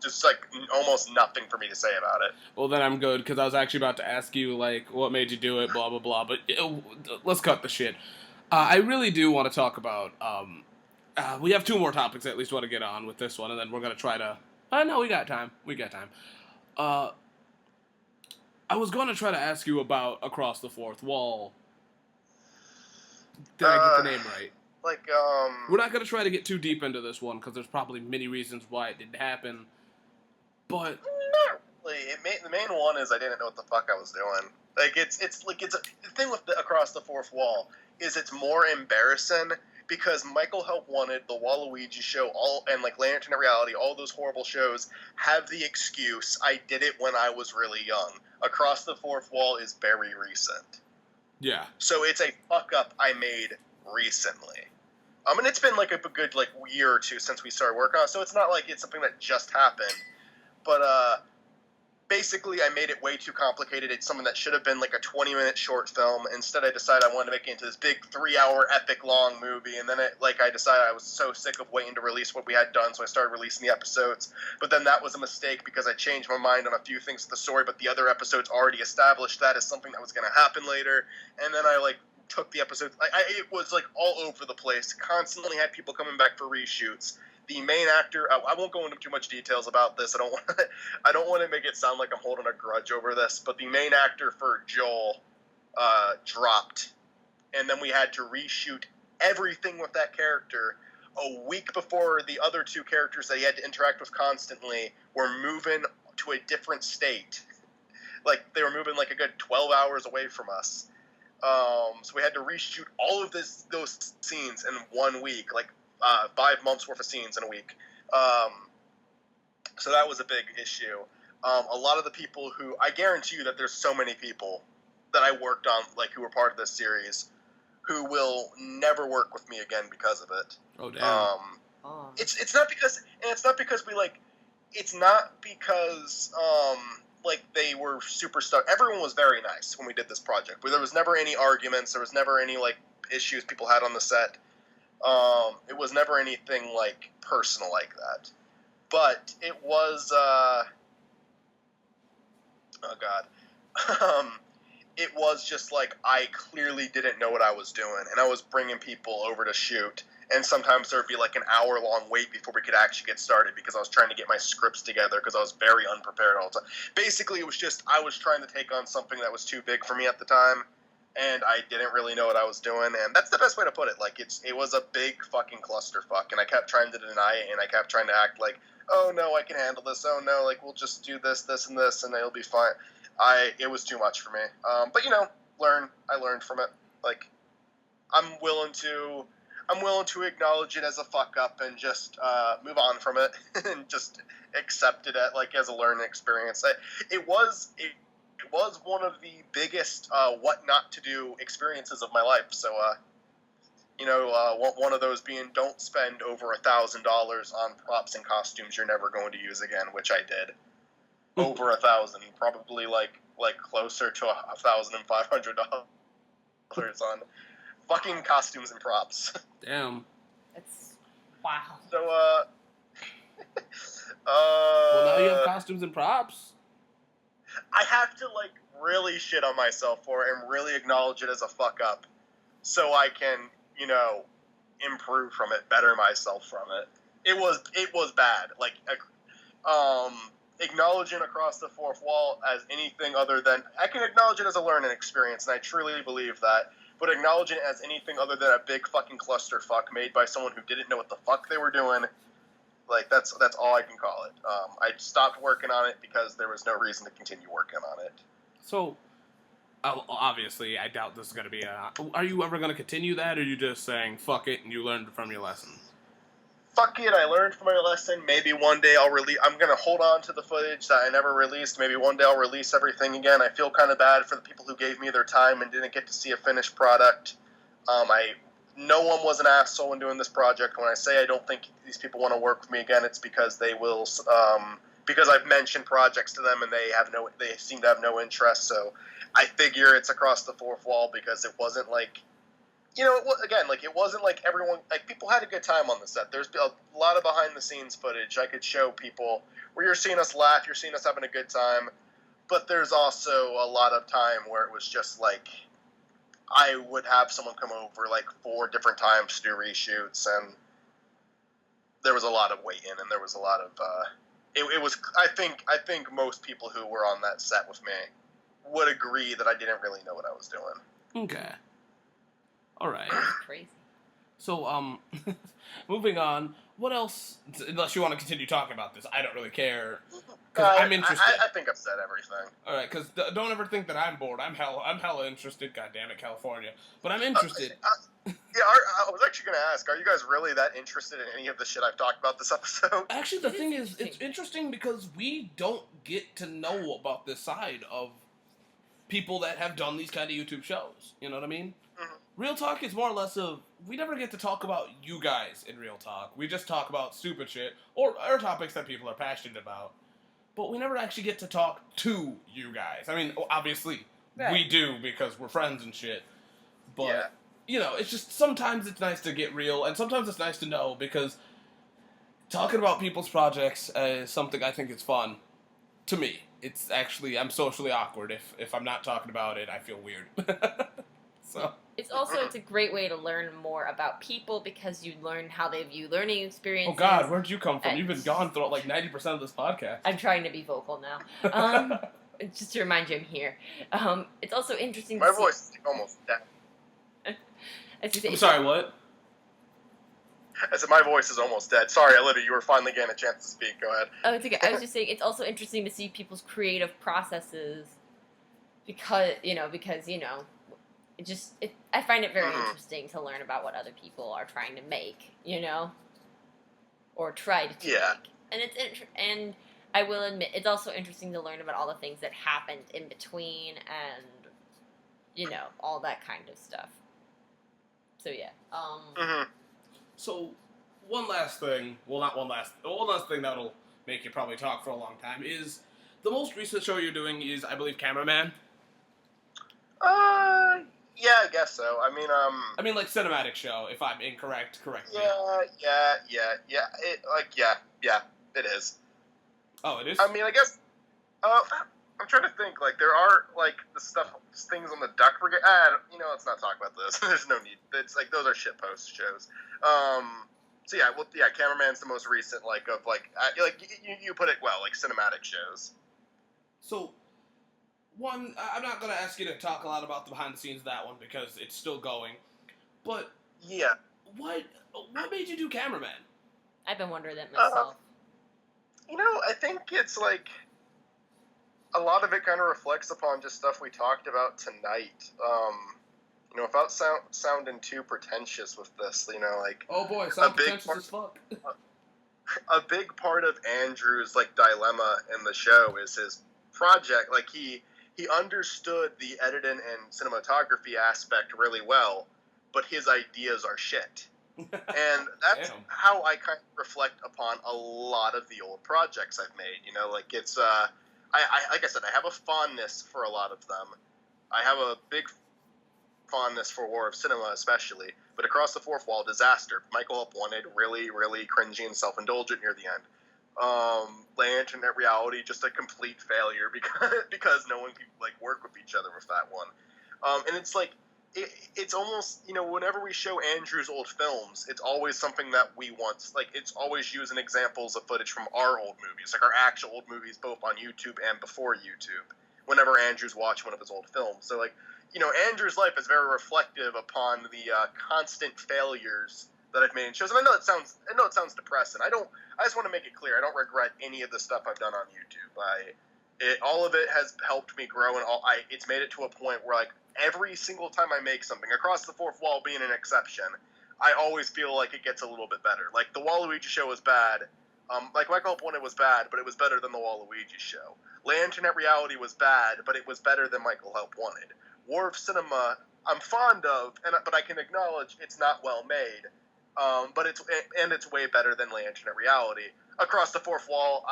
Just like almost nothing for me to say about it. well, then I'm good because I was actually about to ask you like what made you do it, blah blah blah. But let's cut the shit. I really do want to talk about. We have 2 more topics at least want to get on with this one, and then we're gonna try to. No, we got time. We got time. I was going to try to ask you about Across the Fourth Wall. Did I get the name right? We're not going to try to get too deep into this one because there's probably many reasons why it didn't happen. But not really. The main one is I didn't know what the fuck I was doing. Like the thing with Across the Fourth Wall is it's more embarrassing because Michael Help wanted the Waluigi show and like Land Internet Reality, all those horrible shows have the excuse I did it when I was really young. Across the Fourth Wall is very recent. yeah. So it's a fuck up I made recently. And it's been like a good like year or 2 since we started working on it, so it's not like it's something that just happened. But basically I made it way too complicated. It's something that should have been like a 20-minute short film. Instead I decided I wanted to make it into this big 3-hour epic long movie, and then I decided I was so sick of waiting to release what we had done, so I started releasing the episodes. But then that was a mistake because I changed my mind on a few things of the story, but the other episodes already established that as something that was going to happen later. And then I took the episodes. It was like all over the place. Constantly had people coming back for reshoots. The main actor, I won't go into too much details about this. I don't want to make it sound like I'm holding a grudge over this. But the main actor for Joel dropped, and then we had to reshoot everything with that character a week before the other 2 characters that he had to interact with constantly were moving to a different state. Like they were moving like a good 12 hours away from us. So we had to reshoot all of those scenes in 1 week, like 5 months worth of scenes in a week. So that was a big issue. A lot of the people who, I guarantee you that there's so many people that I worked on, like who were part of this series, who will never work with me again because of it. Oh damn. It's not because like they were super stuck. Everyone was very nice when we did this project. There was never any arguments. There was never any like issues people had on the set. It was never anything like personal like that. But it was it was just like I clearly didn't know what I was doing, and I was bringing people over to shoot. And sometimes there would be like an hour-long wait before we could actually get started because I was trying to get my scripts together because I was very unprepared all the time. Basically, it was just I was trying to take on something that was too big for me at the time, and I didn't really know what I was doing. And that's the best way to put it. Like it was a big fucking clusterfuck, and I kept trying to deny it, and I kept trying to act like, oh no, I can handle this. Oh no, like we'll just do this, this, and this, and it'll be fine. It was too much for me. But I learned from it. Like I'm willing to acknowledge it as a fuck up and just move on from it and just accept it as a learning experience. It was one of the biggest what not to do experiences of my life. So one of those being don't spend over $1,000 on props and costumes you're never going to use again, which I did. Over 1,000, probably like closer to $1,500 on fucking costumes and props. Damn. It's wow. So well, now you have costumes and props. I have to really shit on myself for it and really acknowledge it as a fuck up, so I can improve from it, better myself from it. It was bad. Acknowledging Across the Fourth Wall as anything other than I can acknowledge it as a learning experience, and I truly believe that. But acknowledging it as anything other than a big fucking clusterfuck made by someone who didn't know what the fuck they were doing, that's all I can call it. I stopped working on it because there was no reason to continue working on it. So, obviously, I doubt this is going to be are you ever going to continue that, or are you just saying, fuck it, and you learned from your lesson? Fuck it, I learned from my lesson. Maybe one day I'm going to hold on to the footage that I never released. Maybe one day I'll release everything again. I feel kind of bad for the people who gave me their time and didn't get to see a finished product. No one was an asshole when doing this project. When I say I don't think these people want to work with me again, it's because they will, because I've mentioned projects to them and they seem to have no interest. So I figure it's Across the Fourth Wall because it wasn't again, like, it wasn't like everyone, like, people had a good time on the set. There's a lot of behind the scenes footage I could show people where you're seeing us laugh, you're seeing us having a good time, but there's also a lot of time where it was just like, I would have someone come over like 4 different times to do reshoots, and there was a lot of waiting, and there was a lot of, it was, I think most people who were on that set with me would agree that I didn't really know what I was doing. Okay. All right. Crazy. So, moving on. What else? Unless you want to continue talking about this, I don't really care. Because I'm interested. I think I've said everything. All right. Because don't ever think that I'm bored. I'm hella interested. God damn it, California. But I'm interested. Yeah, I was actually going to ask, are you guys really that interested in any of the shit I've talked about this episode? Actually, the thing is, it's interesting because we don't get to know about this side of people that have done these kind of YouTube shows. You know what I mean? Mm-hmm. Real Talk is more or less of, we never get to talk about you guys in Real Talk. We just talk about stupid shit or topics that people are passionate about. But we never actually get to talk to you guys. I mean, obviously, we do because we're friends and shit. But, it's just, sometimes it's nice to get real, and sometimes it's nice to know, because talking about people's projects is something I think is fun. To me. It's actually, I'm socially awkward. If I'm not talking about it, I feel weird. So... It's a great way to learn more about people, because you learn how they view learning experiences. Oh God, where'd you come from? You've been gone throughout like 90% of this podcast. I'm trying to be vocal now. Just to remind you, I'm here. It's also interesting. My voice is almost dead. I'm sorry, what? I said my voice is almost dead. Sorry, Olivia, you were finally getting a chance to speak. Go ahead. Oh, it's okay. I was just saying it's also interesting to see people's creative processes, because I find it very interesting to learn about what other people are trying to make, or tried to make. And I will admit, it's also interesting to learn about all the things that happened in between, and all that kind of stuff. So yeah. So one last thing. Well, not one last. One last thing that'll make you probably talk for a long time is the most recent show you're doing is, I believe, Cameraman. Yeah, I guess so. I mean, like cinematic show. If I'm incorrect, correct me. Yeah. It is. Oh, it is? I mean, I guess. I'm trying to think. Like, there are like things on the Duck Brigade. Let's not talk about this. There's no need. It's like those are shitpost shows. So yeah, Cameraman's the most recent. You put it well. Like cinematic shows. So. One, I'm not going to ask you to talk a lot about the behind the scenes of that one because it's still going. But yeah, what made you do Cameraman? I've been wondering that myself. I think it's like a lot of it kind of reflects upon just stuff we talked about tonight. Without sounding too pretentious with this, like, oh boy, sound pretentious as fuck. A big part of Andrew's like dilemma in the show is his project. Like he understood the editing and cinematography aspect really well, but his ideas are shit. And that's how I kind of reflect upon a lot of the old projects I've made. It's like I said, I have a fondness for a lot of them. I have a big fondness for War of Cinema, especially. But Across the Fourth Wall, disaster. Michael Help Wanted, really, really cringy and self-indulgent near the end. Lantern at Reality, just a complete failure because no one could work with each other with that one. And it's like it's almost whenever we show Andrew's old films, it's always something that we want. Like it's always using examples of footage from our old movies, like our actual old movies, both on YouTube and before YouTube. Whenever Andrew's watched one of his old films, so Andrew's life is very reflective upon the constant failures that I've made in shows. And I know it sounds depressing. I just want to make it clear, I don't regret any of the stuff I've done on YouTube. All of it has helped me grow, and it's made it to a point where every single time I make something, Across the Fourth Wall being an exception, I always feel like it gets a little bit better. Like the Waluigi show was bad. Michael Help Wanted was bad, but it was better than the Waluigi show. Lantern at Reality was bad, but it was better than Michael Help Wanted. War of Cinema, I'm fond of, but I can acknowledge it's not well made. But it's way better than Lantern at Reality. Across the Fourth Wall,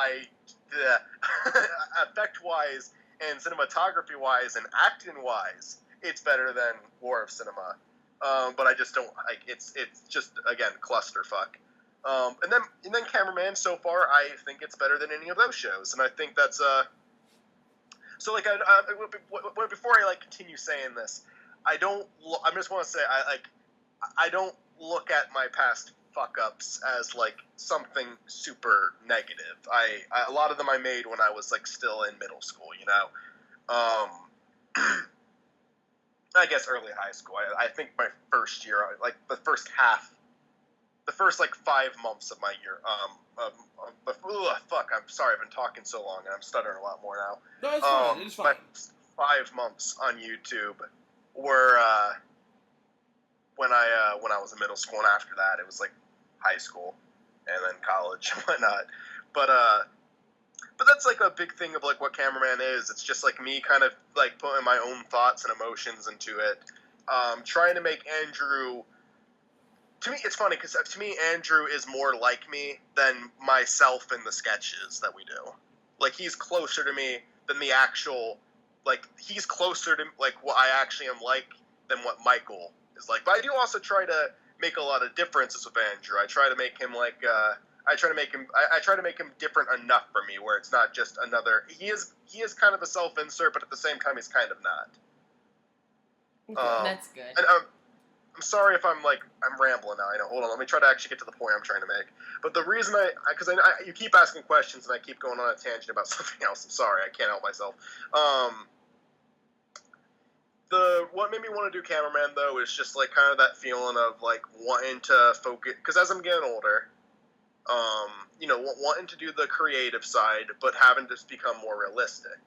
effect-wise and cinematography-wise and acting-wise, it's better than War of Cinema. But I just don't like it's just again clusterfuck. And then Cameraman, so far I think it's better than any of those shows, and I think that's so like before I like continue saying this, I just want to say I don't look at my past fuck ups as like something super negative. A lot of them I made when I was like still in middle school, you know. I guess early high school. I think my first year, like the first like 5 months of my year. Fuck, I'm sorry, I've been talking so long and I'm stuttering a lot more now. No, it's fine. It's fine. My 5 months on YouTube were when I was in middle school, and after that it was like high school and then college and whatnot. But that's like a big thing of like what Cameraman is. It's just like me kind of like putting my own thoughts and emotions into it, trying to make Andrew. To me, it's funny because to me, Andrew is more like me than myself in the sketches that we do. Like, he's closer to me than the actual, like, he's closer to, like, what I actually am like than what Michael is like. But I do also try to make a lot of differences with Andrew. I try to make him, like, I try to make him different enough for me where it's not just another, he is kind of a self-insert, but at the same time, he's kind of not. That's good. And, I'm sorry if I'm rambling now. I know. Hold on. Let me try to actually get to the point I'm trying to make. But the reason because you keep asking questions and I keep going on a tangent about something else. I'm sorry. I can't help myself. What made me want to do Cameraman though is just like kind of that feeling of like wanting to focus, because as I'm getting older, wanting to do the creative side, but having to become more realistic.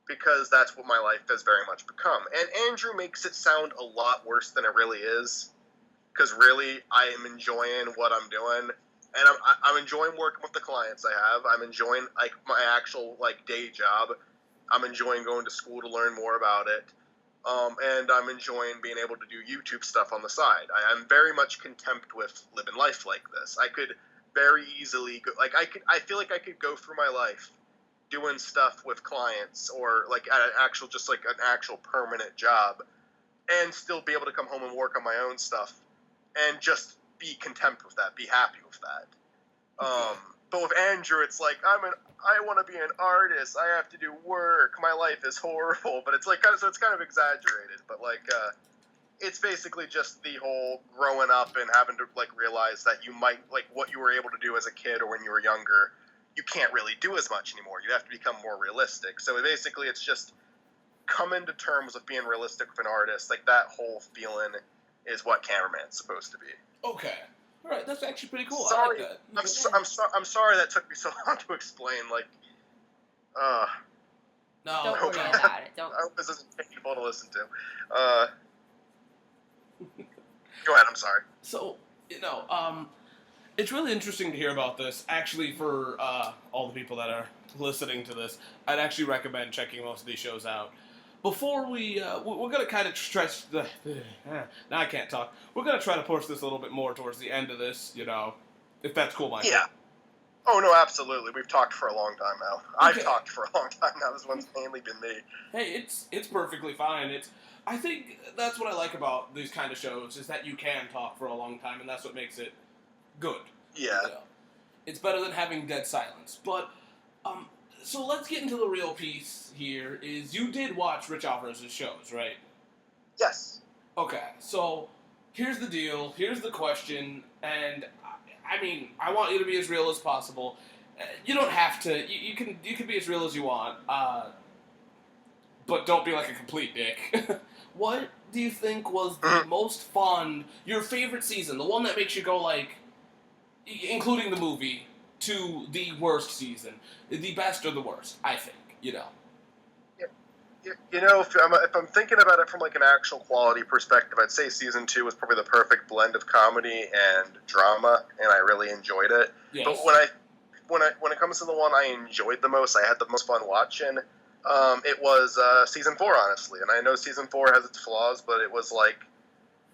Because that's what my life has very much become. And Andrew makes it sound a lot worse than it really is. Because really, I am enjoying what I'm doing. And I'm enjoying working with the clients I have. I'm enjoying like my actual like day job. I'm enjoying going to school to learn more about it. And I'm enjoying being able to do YouTube stuff on the side. I am very much content with living life like this. I could very easily go, I feel like I could go through my life doing stuff with clients or like at an actual permanent job and still be able to come home and work on my own stuff and just be content with that, be happy with that. But with Andrew, it's like I want to be an artist. I have to do work. My life is horrible, but it's like it's kind of exaggerated. But like, it's basically just the whole growing up and having to like realize that you might like what you were able to do as a kid or when you were younger, you can't really do as much anymore. You have to become more realistic. So basically, it's just coming to terms with being realistic with an artist. Like that whole feeling is what Cameraman's supposed to be. Okay. All right, that's actually pretty cool. Sorry, I like that. I'm sorry that took me so long to explain. Like, No, Don't worry about it. Don't. I hope this isn't painful to listen to. Go ahead. I'm sorry. So, it's really interesting to hear about this. Actually, for all the people that are listening to this, I'd actually recommend checking most of these shows out. Before we're going to kind of stretch the... now I can't talk. We're going to try to push this a little bit more towards the end of this, if that's cool, Michael. Yeah. Oh, no, absolutely. We've talked for a long time now. Okay. I've talked for a long time now. This one's mainly been me. Hey, it's perfectly fine. I think that's what I like about these kind of shows, is that you can talk for a long time, and that's what makes it good. Yeah. It's better than having dead silence. But, so let's get into the real piece here, is you did watch Rich Alvarez's shows, right? Yes. Okay, so here's the deal, here's the question, and I mean, I want you to be as real as possible. You don't have to, you can be as real as you want, but don't be like a complete dick. What do you think was the most fun, your favorite season, the one that makes you go like, including the movie, to the worst season, the best or the worst, I think, If I'm thinking about it from like an actual quality perspective, I'd say season 2 was probably the perfect blend of comedy and drama, and I really enjoyed it. Yes. But when it comes to the one I enjoyed the most, I had the most fun watching. It was season 4, honestly, and I know season 4 has its flaws, but it was like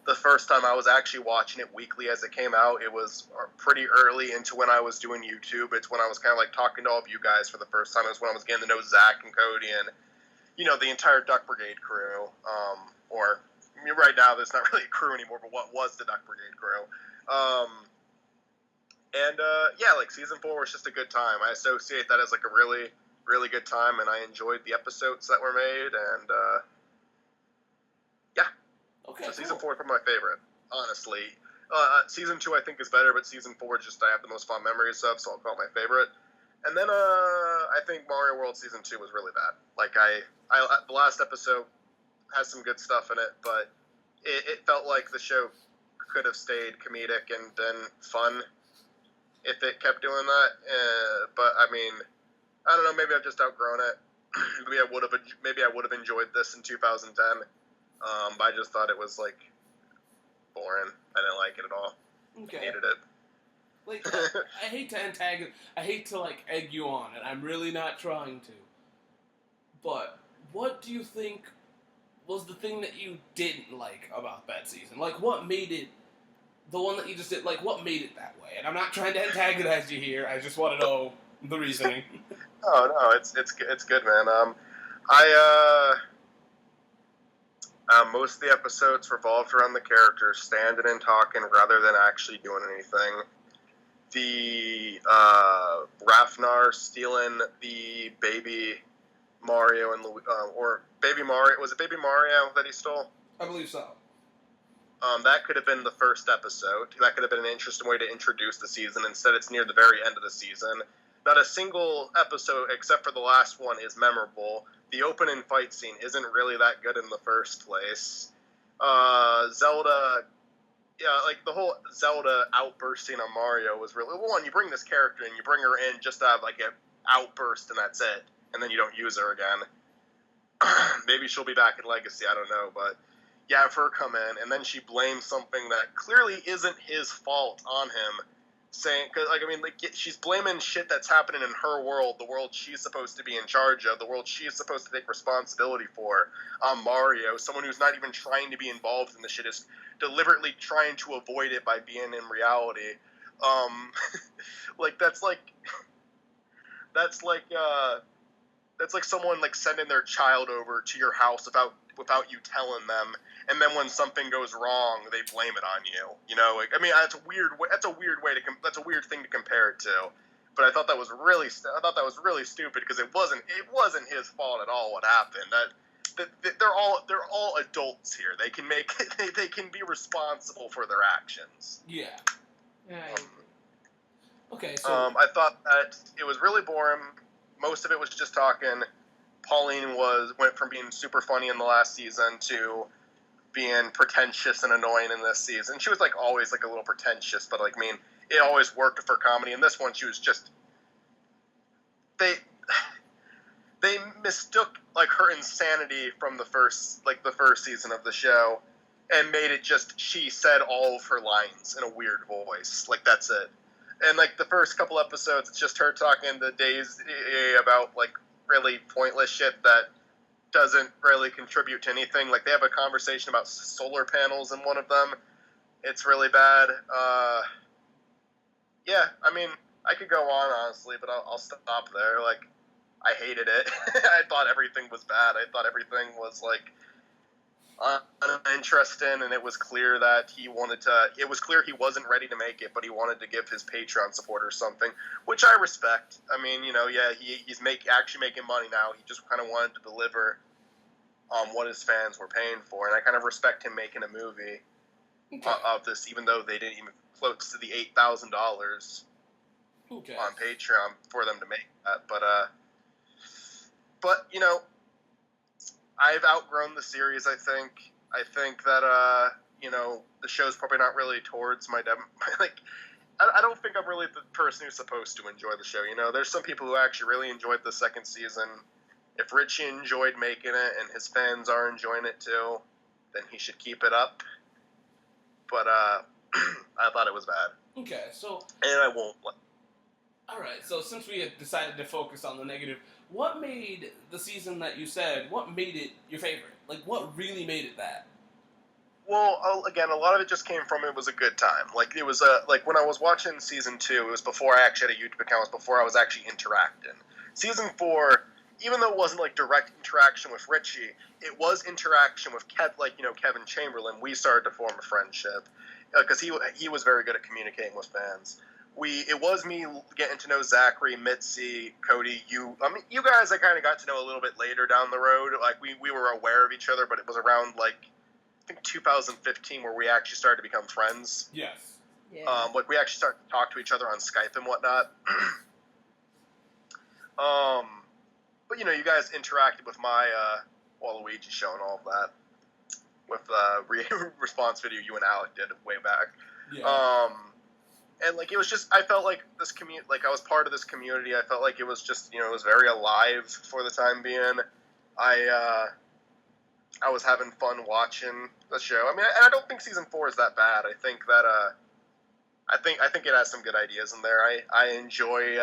the first time I was actually watching it weekly as it came out. It was pretty early into when I was doing YouTube. It's when I was kind of like talking to all of you guys for the first time. It's when I was getting to know Zach and Cody and, the entire Duck Brigade crew, or right now there's not really a crew anymore, but what was the Duck Brigade crew. Like season 4 was just a good time. I associate that as like a really, really good time, and I enjoyed the episodes that were made, and Okay, so season cool. 4 is probably my favorite, honestly. Season 2 I think is better, but season 4 just I have the most fond memories of, so I'll call it my favorite. And then I think Mario World season 2 was really bad. Like the last episode has some good stuff in it, but it felt like the show could have stayed comedic and been fun if it kept doing that. But I mean, I don't know. Maybe I've just outgrown it. maybe I would have enjoyed this in 2010. But I just thought it was like boring. I didn't like it at all. Okay. I hated it. Like, I hate to I hate to, like, egg you on, and I'm really not trying to. But what do you think was the thing that you didn't like about that season? Like, what made it, the one that you just did, like, what made it that way? And I'm not trying to antagonize you here, I just want to know the reasoning. No, it's good, man. Most of the episodes revolved around the characters standing and talking rather than actually doing anything. The Rafnar stealing the baby Mario or baby Mario, was it baby Mario that he stole? I believe so. That could have been the first episode. That could have been an interesting way to introduce the season. Instead, it's near the very end of the season. Not a single episode, except for the last one, is memorable. The opening fight scene isn't really that good in the first place. Zelda, like the whole Zelda outbursting on Mario was really, one, you bring this character and you bring her in just to have like an outburst and that's it. And then you don't use her again. Maybe she'll be back in Legacy, I don't know, but yeah, have her come in, and then she blames something that clearly isn't his fault on him, saying, cause, like, I mean, like, she's blaming shit that's happening in her world, the world she's supposed to be in charge of, the world she's supposed to take responsibility for, on Mario, someone who's not even trying to be involved in the shit, is deliberately trying to avoid it by being in reality. Like, that's like someone, like, sending their child over to your house without you telling them, and then when something goes wrong, they blame it on you. You know, like, I mean, that's a weird thing to compare it to. But I thought that was really stupid because it wasn't his fault at all what happened. They're all adults here. They can they can be responsible for their actions. Yeah. Right. Okay, so I thought that it was really boring. Most of it was just talking. Pauline went from being super funny in the last season to being pretentious and annoying in this season. She was like always like a little pretentious, but like, I mean, it always worked for comedy. In this one, she was just they mistook like her insanity from the first season of the show and made it just she said all of her lines in a weird voice. Like, that's it. And like the first couple episodes, it's just her talking to Daisy about like really pointless shit that doesn't really contribute to anything. Like, they have a conversation about solar panels in one of them. It's really bad. Yeah, I mean, I could go on, honestly, but I'll stop there. Like, I hated it. I thought everything was bad. I thought everything was, like, uninteresting, and it was clear that he wasn't ready to make it, but he wanted to give his Patreon supporters something, which I respect. I mean, you know, yeah, he's actually making money now. He just kind of wanted to deliver what his fans were paying for, and I kind of respect him making a movie of this, even though they didn't even close to the $8,000 on Patreon for them to make that. But you know, I've outgrown the series, I think. I think that, you know, the show's probably not really towards my like, I don't think I'm really the person who's supposed to enjoy the show, you know? There's some people who actually really enjoyed the second season. If Richie enjoyed making it and his fans are enjoying it too, then he should keep it up. But, I thought it was bad. okay, so And I won't. alright, so since we had decided to focus on the negative, what made the season that you said, what made it your favorite? Like, what really made it that? Well, again, a lot of it just came from it was a good time. Like, it was, like, when I was watching Season 2, it was before I actually had a YouTube account, it was before I was actually interacting. Season 4, even though it wasn't like direct interaction with Richie, it was interaction with Kevin Chamberlain. We started to form a friendship because he was very good at communicating with fans. It was me getting to know Zachary, Mitzi, Cody, you. I mean, you guys I kind of got to know a little bit later down the road. Like we were aware of each other, but it was around like I think 2015 where we actually started to become friends. Yes. Yeah. Like we actually started to talk to each other on Skype and whatnot. But you guys interacted with my Waluigi show and all of that with response video you and Alec did way back. Yeah. And like it was just, I felt like this community, like I was part of this community. I felt like it was just, it was very alive for the time being. I was having fun watching the show. I mean, and I don't think season 4 is that bad. I think that I think it has some good ideas in there. I enjoyed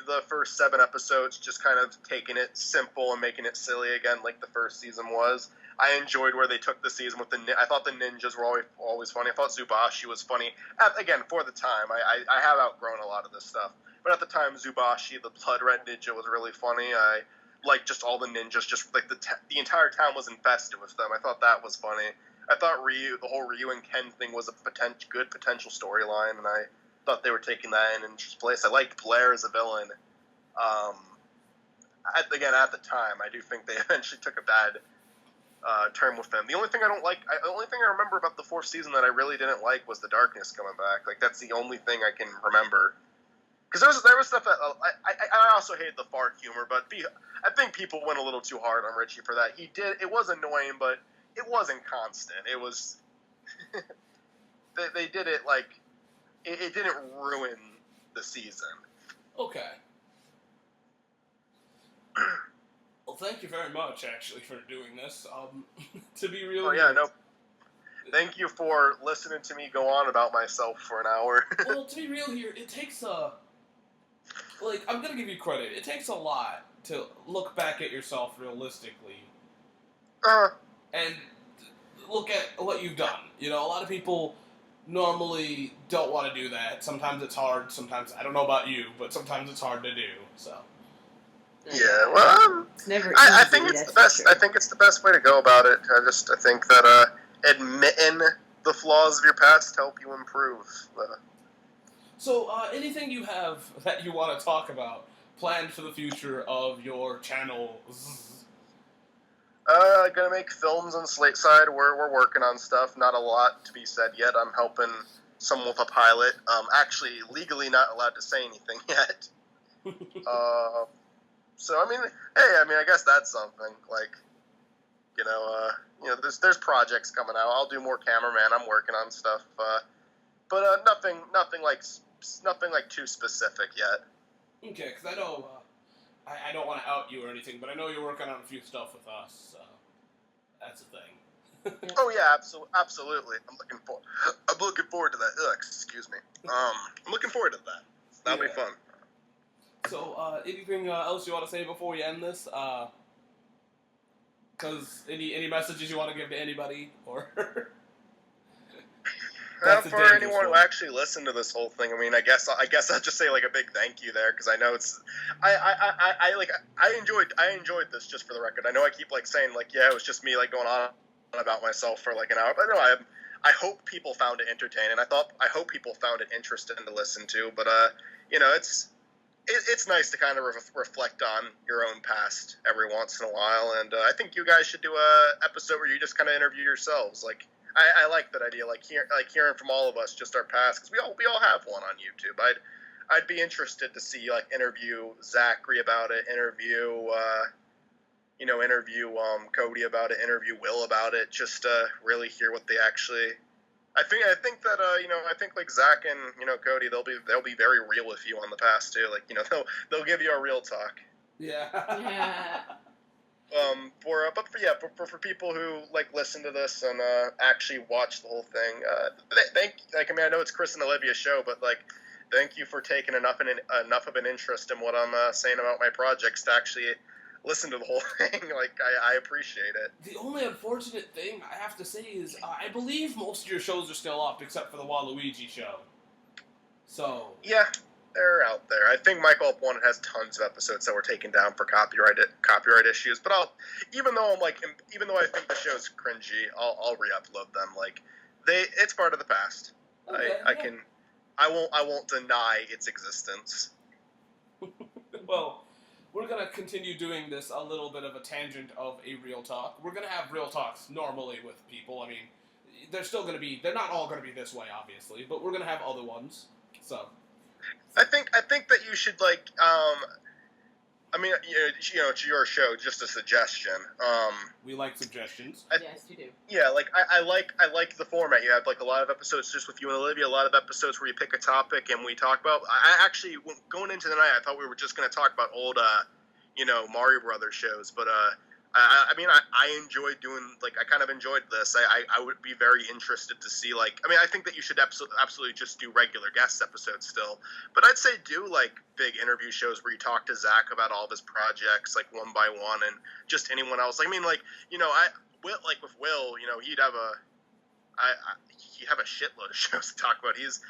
the first 7 episodes, just kind of taking it simple and making it silly again, like the first season was. I enjoyed where they took the season with I thought the ninjas were always funny. I thought Zubashi was funny. Again, for the time, I have outgrown a lot of this stuff. But at the time, Zubashi, the Blood Red Ninja, was really funny. I liked just all the ninjas, just like the entire town was infested with them. I thought that was funny. I thought the whole Ryu and Ken thing was a good potential storyline, and I thought they were taking that in interesting place. I liked Blair as a villain. Again, at the time, I do think they eventually took a bad term with them. The only thing I remember about the 4th season that I really didn't like was the darkness coming back. Like that's the only thing I can remember. Because there was stuff that I also hated the fart humor, but I think people went a little too hard on Richie for that. It was annoying, but it wasn't constant. It was they did it like it didn't ruin the season. Okay. Well, thank you very much, actually, for doing this. To be real. Oh yeah, no. Thank you for listening to me go on about myself for an hour. Well, to be real here, it takes I'm gonna give you credit. It takes a lot to look back at yourself realistically and look at what you've done. A lot of people normally don't want to do that. Sometimes it's hard. Sometimes I don't know about you, but sometimes it's hard to do. So. Yeah, well, it's never I think it's the best. I think it's the best way to go about it. I think that admitting the flaws of your past help you improve. So, anything you have that you want to talk about planned for the future of your channels? Gonna make films on Slate-side. We're working on stuff. Not a lot to be said yet. I'm helping someone with a pilot. Actually, legally not allowed to say anything yet. So I mean, hey, I guess that's something. Like, there's projects coming out. I'll do more cameraman. I'm working on stuff, but nothing like too specific yet. Okay, because I know I don't want to out you or anything, but I know you're working on a few stuff with us. So that's the thing. Oh yeah, absolutely. I'm looking forward to that. Ugh, excuse me. I'm looking forward to that. That'll be fun. So, anything else you want to say before we end this? Because any messages you want to give to anybody, or for anyone who actually listened to this whole thing, I guess I'll just say like a big thank you there, because I know it's I enjoyed this, just for the record. I know I keep like saying like, yeah, it was just me like going on about myself for like an hour, but no, I hope people found it entertaining. I hope people found it interesting to listen to, but it's nice to kind of reflect on your own past every once in a while, and I think you guys should do a episode where you just kind of interview yourselves. Like, I like that idea, like hearing from all of us, just our past, because we all have one on YouTube. I'd be interested to see, like, interview Zachary about it, interview Cody about it, interview Will about it, just to really hear what they actually. I think that I think like Zach and Cody, they'll be very real with you on the past too. Like, they'll give you a real talk. Yeah. Yeah. For people who like listen to this and actually watch the whole thing, I know it's Chris and Olivia's show, but like, thank you for taking enough of an interest in what I'm saying about my projects to actually listen to the whole thing. Like, I appreciate it. The only unfortunate thing I have to say is I believe most of your shows are still up except for the Waluigi show. So yeah, they're out there. I think Michael Up One has tons of episodes that were taken down for copyright issues. But even though I think the show's cringy, I'll re-upload them. Like it's part of the past. Okay, I won't deny its existence. Well, we're gonna continue doing this a little bit of a tangent of a real talk. We're gonna have real talks normally with people. I mean, they're not all gonna be this way, obviously, but we're gonna have other ones. So, I think that you should I mean, it's your show. Just a suggestion. We like suggestions. Yes, you do. Yeah, I like the format. You have like a lot of episodes just with you and Olivia. A lot of episodes where you pick a topic and we talk about. I actually going into the night, I thought we were just going to talk about old, Mario Brothers shows. But I enjoyed doing I kind of enjoyed this. I would be very interested to see I think that you should absolutely just do regular guest episodes still. But I'd say do big interview shows where you talk to Zach about all of his projects one by one and just anyone else. I mean with Will, he'd have a shitload of shows to talk about. He's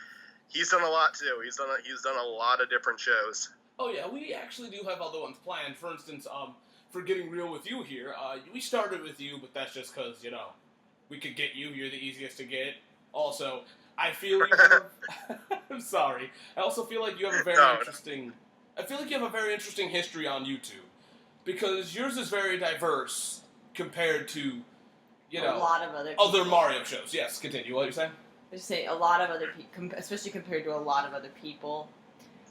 done a lot too. He's done a lot of different shows. Oh yeah, we actually do have other ones planned. For instance, for getting real with you here, we started with you, but that's just because, we could get you. You're the easiest to get. Also, I feel you have, I'm sorry. I also feel like you have a very interesting... I feel like you have a very interesting history on YouTube. Because yours is very diverse compared to, a lot of other Mario shows. Yes, continue. What are you saying? I just say a lot of other people, especially compared to a lot of other people.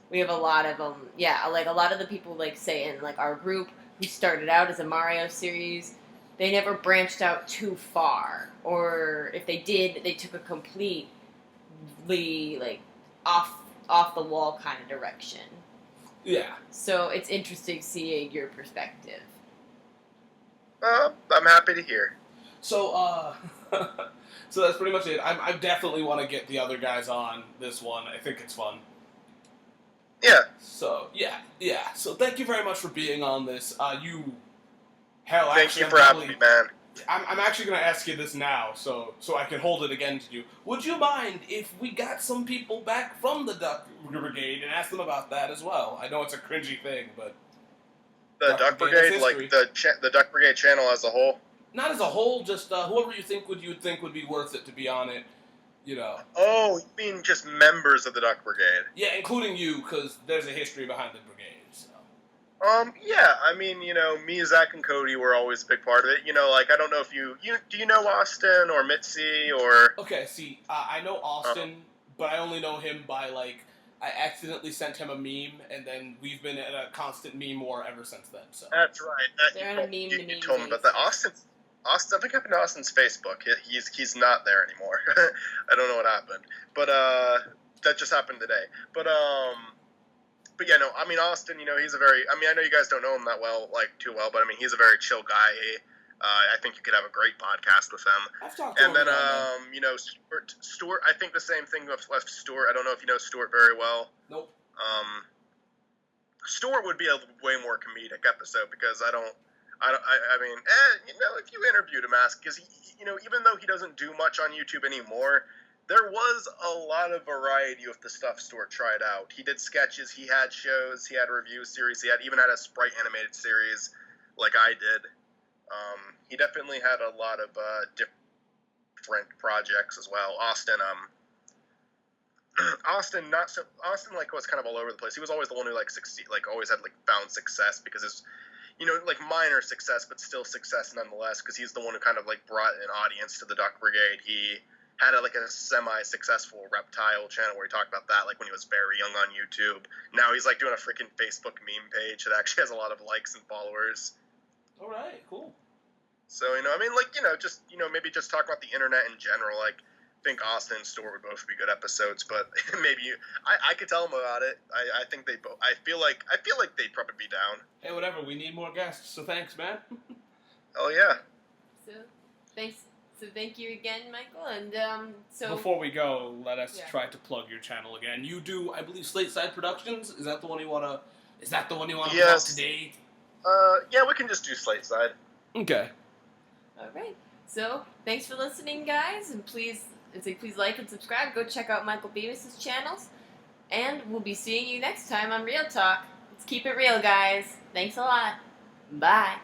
We have a lot of them. Yeah, a lot of the people, say in our group who started out as a Mario series, they never branched out too far, or if they did, they took a completely off the wall kind of direction. Yeah. So it's interesting seeing your perspective. I'm happy to hear. So so that's pretty much it. I definitely want to get the other guys on this one. I think it's fun. Yeah. So yeah. So thank you very much for being on this. Thank you for having me, man. I'm actually going to ask you this now, so I can hold it against you. Would you mind if we got some people back from the Duck Brigade and asked them about that as well? I know it's a cringy thing, but the Duck Brigade, the Duck Brigade channel as a whole. Not as a whole, just whoever you think would be worth it to be on it. Oh, you mean just members of the Duck Brigade? Yeah, including you, because there's a history behind the brigade. So. Yeah, I mean, me, Zach, and Cody were always a big part of it. I don't know if do you know Austin or Mitzi or? Okay, see, I know Austin, but I only know him by I accidentally sent him a meme, and then we've been at a constant meme war ever since then. So. That's right. They're on a meme. You told me about that. Austin, I think I've been to Austin's Facebook. He's not there anymore. I don't know what happened, but that just happened today. But yeah, no. I mean, Austin. He's a very. I mean, I know you guys don't know him that well, too well, but I mean, he's a very chill guy. I think you could have a great podcast with him. I've talked to him. And then Stuart. I think the same thing with Stuart. I don't know if you know Stuart very well. Nope. Stuart would be a way more comedic episode because I mean, if you interviewed him, because even though he doesn't do much on YouTube anymore, there was a lot of variety of the stuff Stuart tried out. He did sketches, he had shows, he had review series, he even had a Sprite animated series like I did. He definitely had a lot of different projects as well. Austin was kind of all over the place. He was always the one who succeed, always had found success because his minor success, but still success nonetheless, because he's the one who kind of brought an audience to the Duck Brigade. He had a semi-successful reptile channel where he talked about that when he was very young on YouTube. Now he's doing a freaking Facebook meme page that actually has a lot of likes and followers. All right, cool. So just maybe just talk about the internet in general. I think Austin and Stuart would both be good episodes, but maybe I could tell them about it. I think they both. I feel like they'd probably be down. Hey, whatever. We need more guests, so thanks, man. Oh yeah. So thanks. So thank you again, Michael. And so before we go, let us try to plug your channel again. You do, I believe, Slate-Side Productions. Is that the one you wanna? Is that the one you wanna put out today? Yeah, we can just do Slate-Side. Okay. All right. So thanks for listening, guys, and please like and subscribe. Go check out Michael Beavis' channels. And we'll be seeing you next time on Real Talk. Let's keep it real, guys. Thanks a lot. Bye.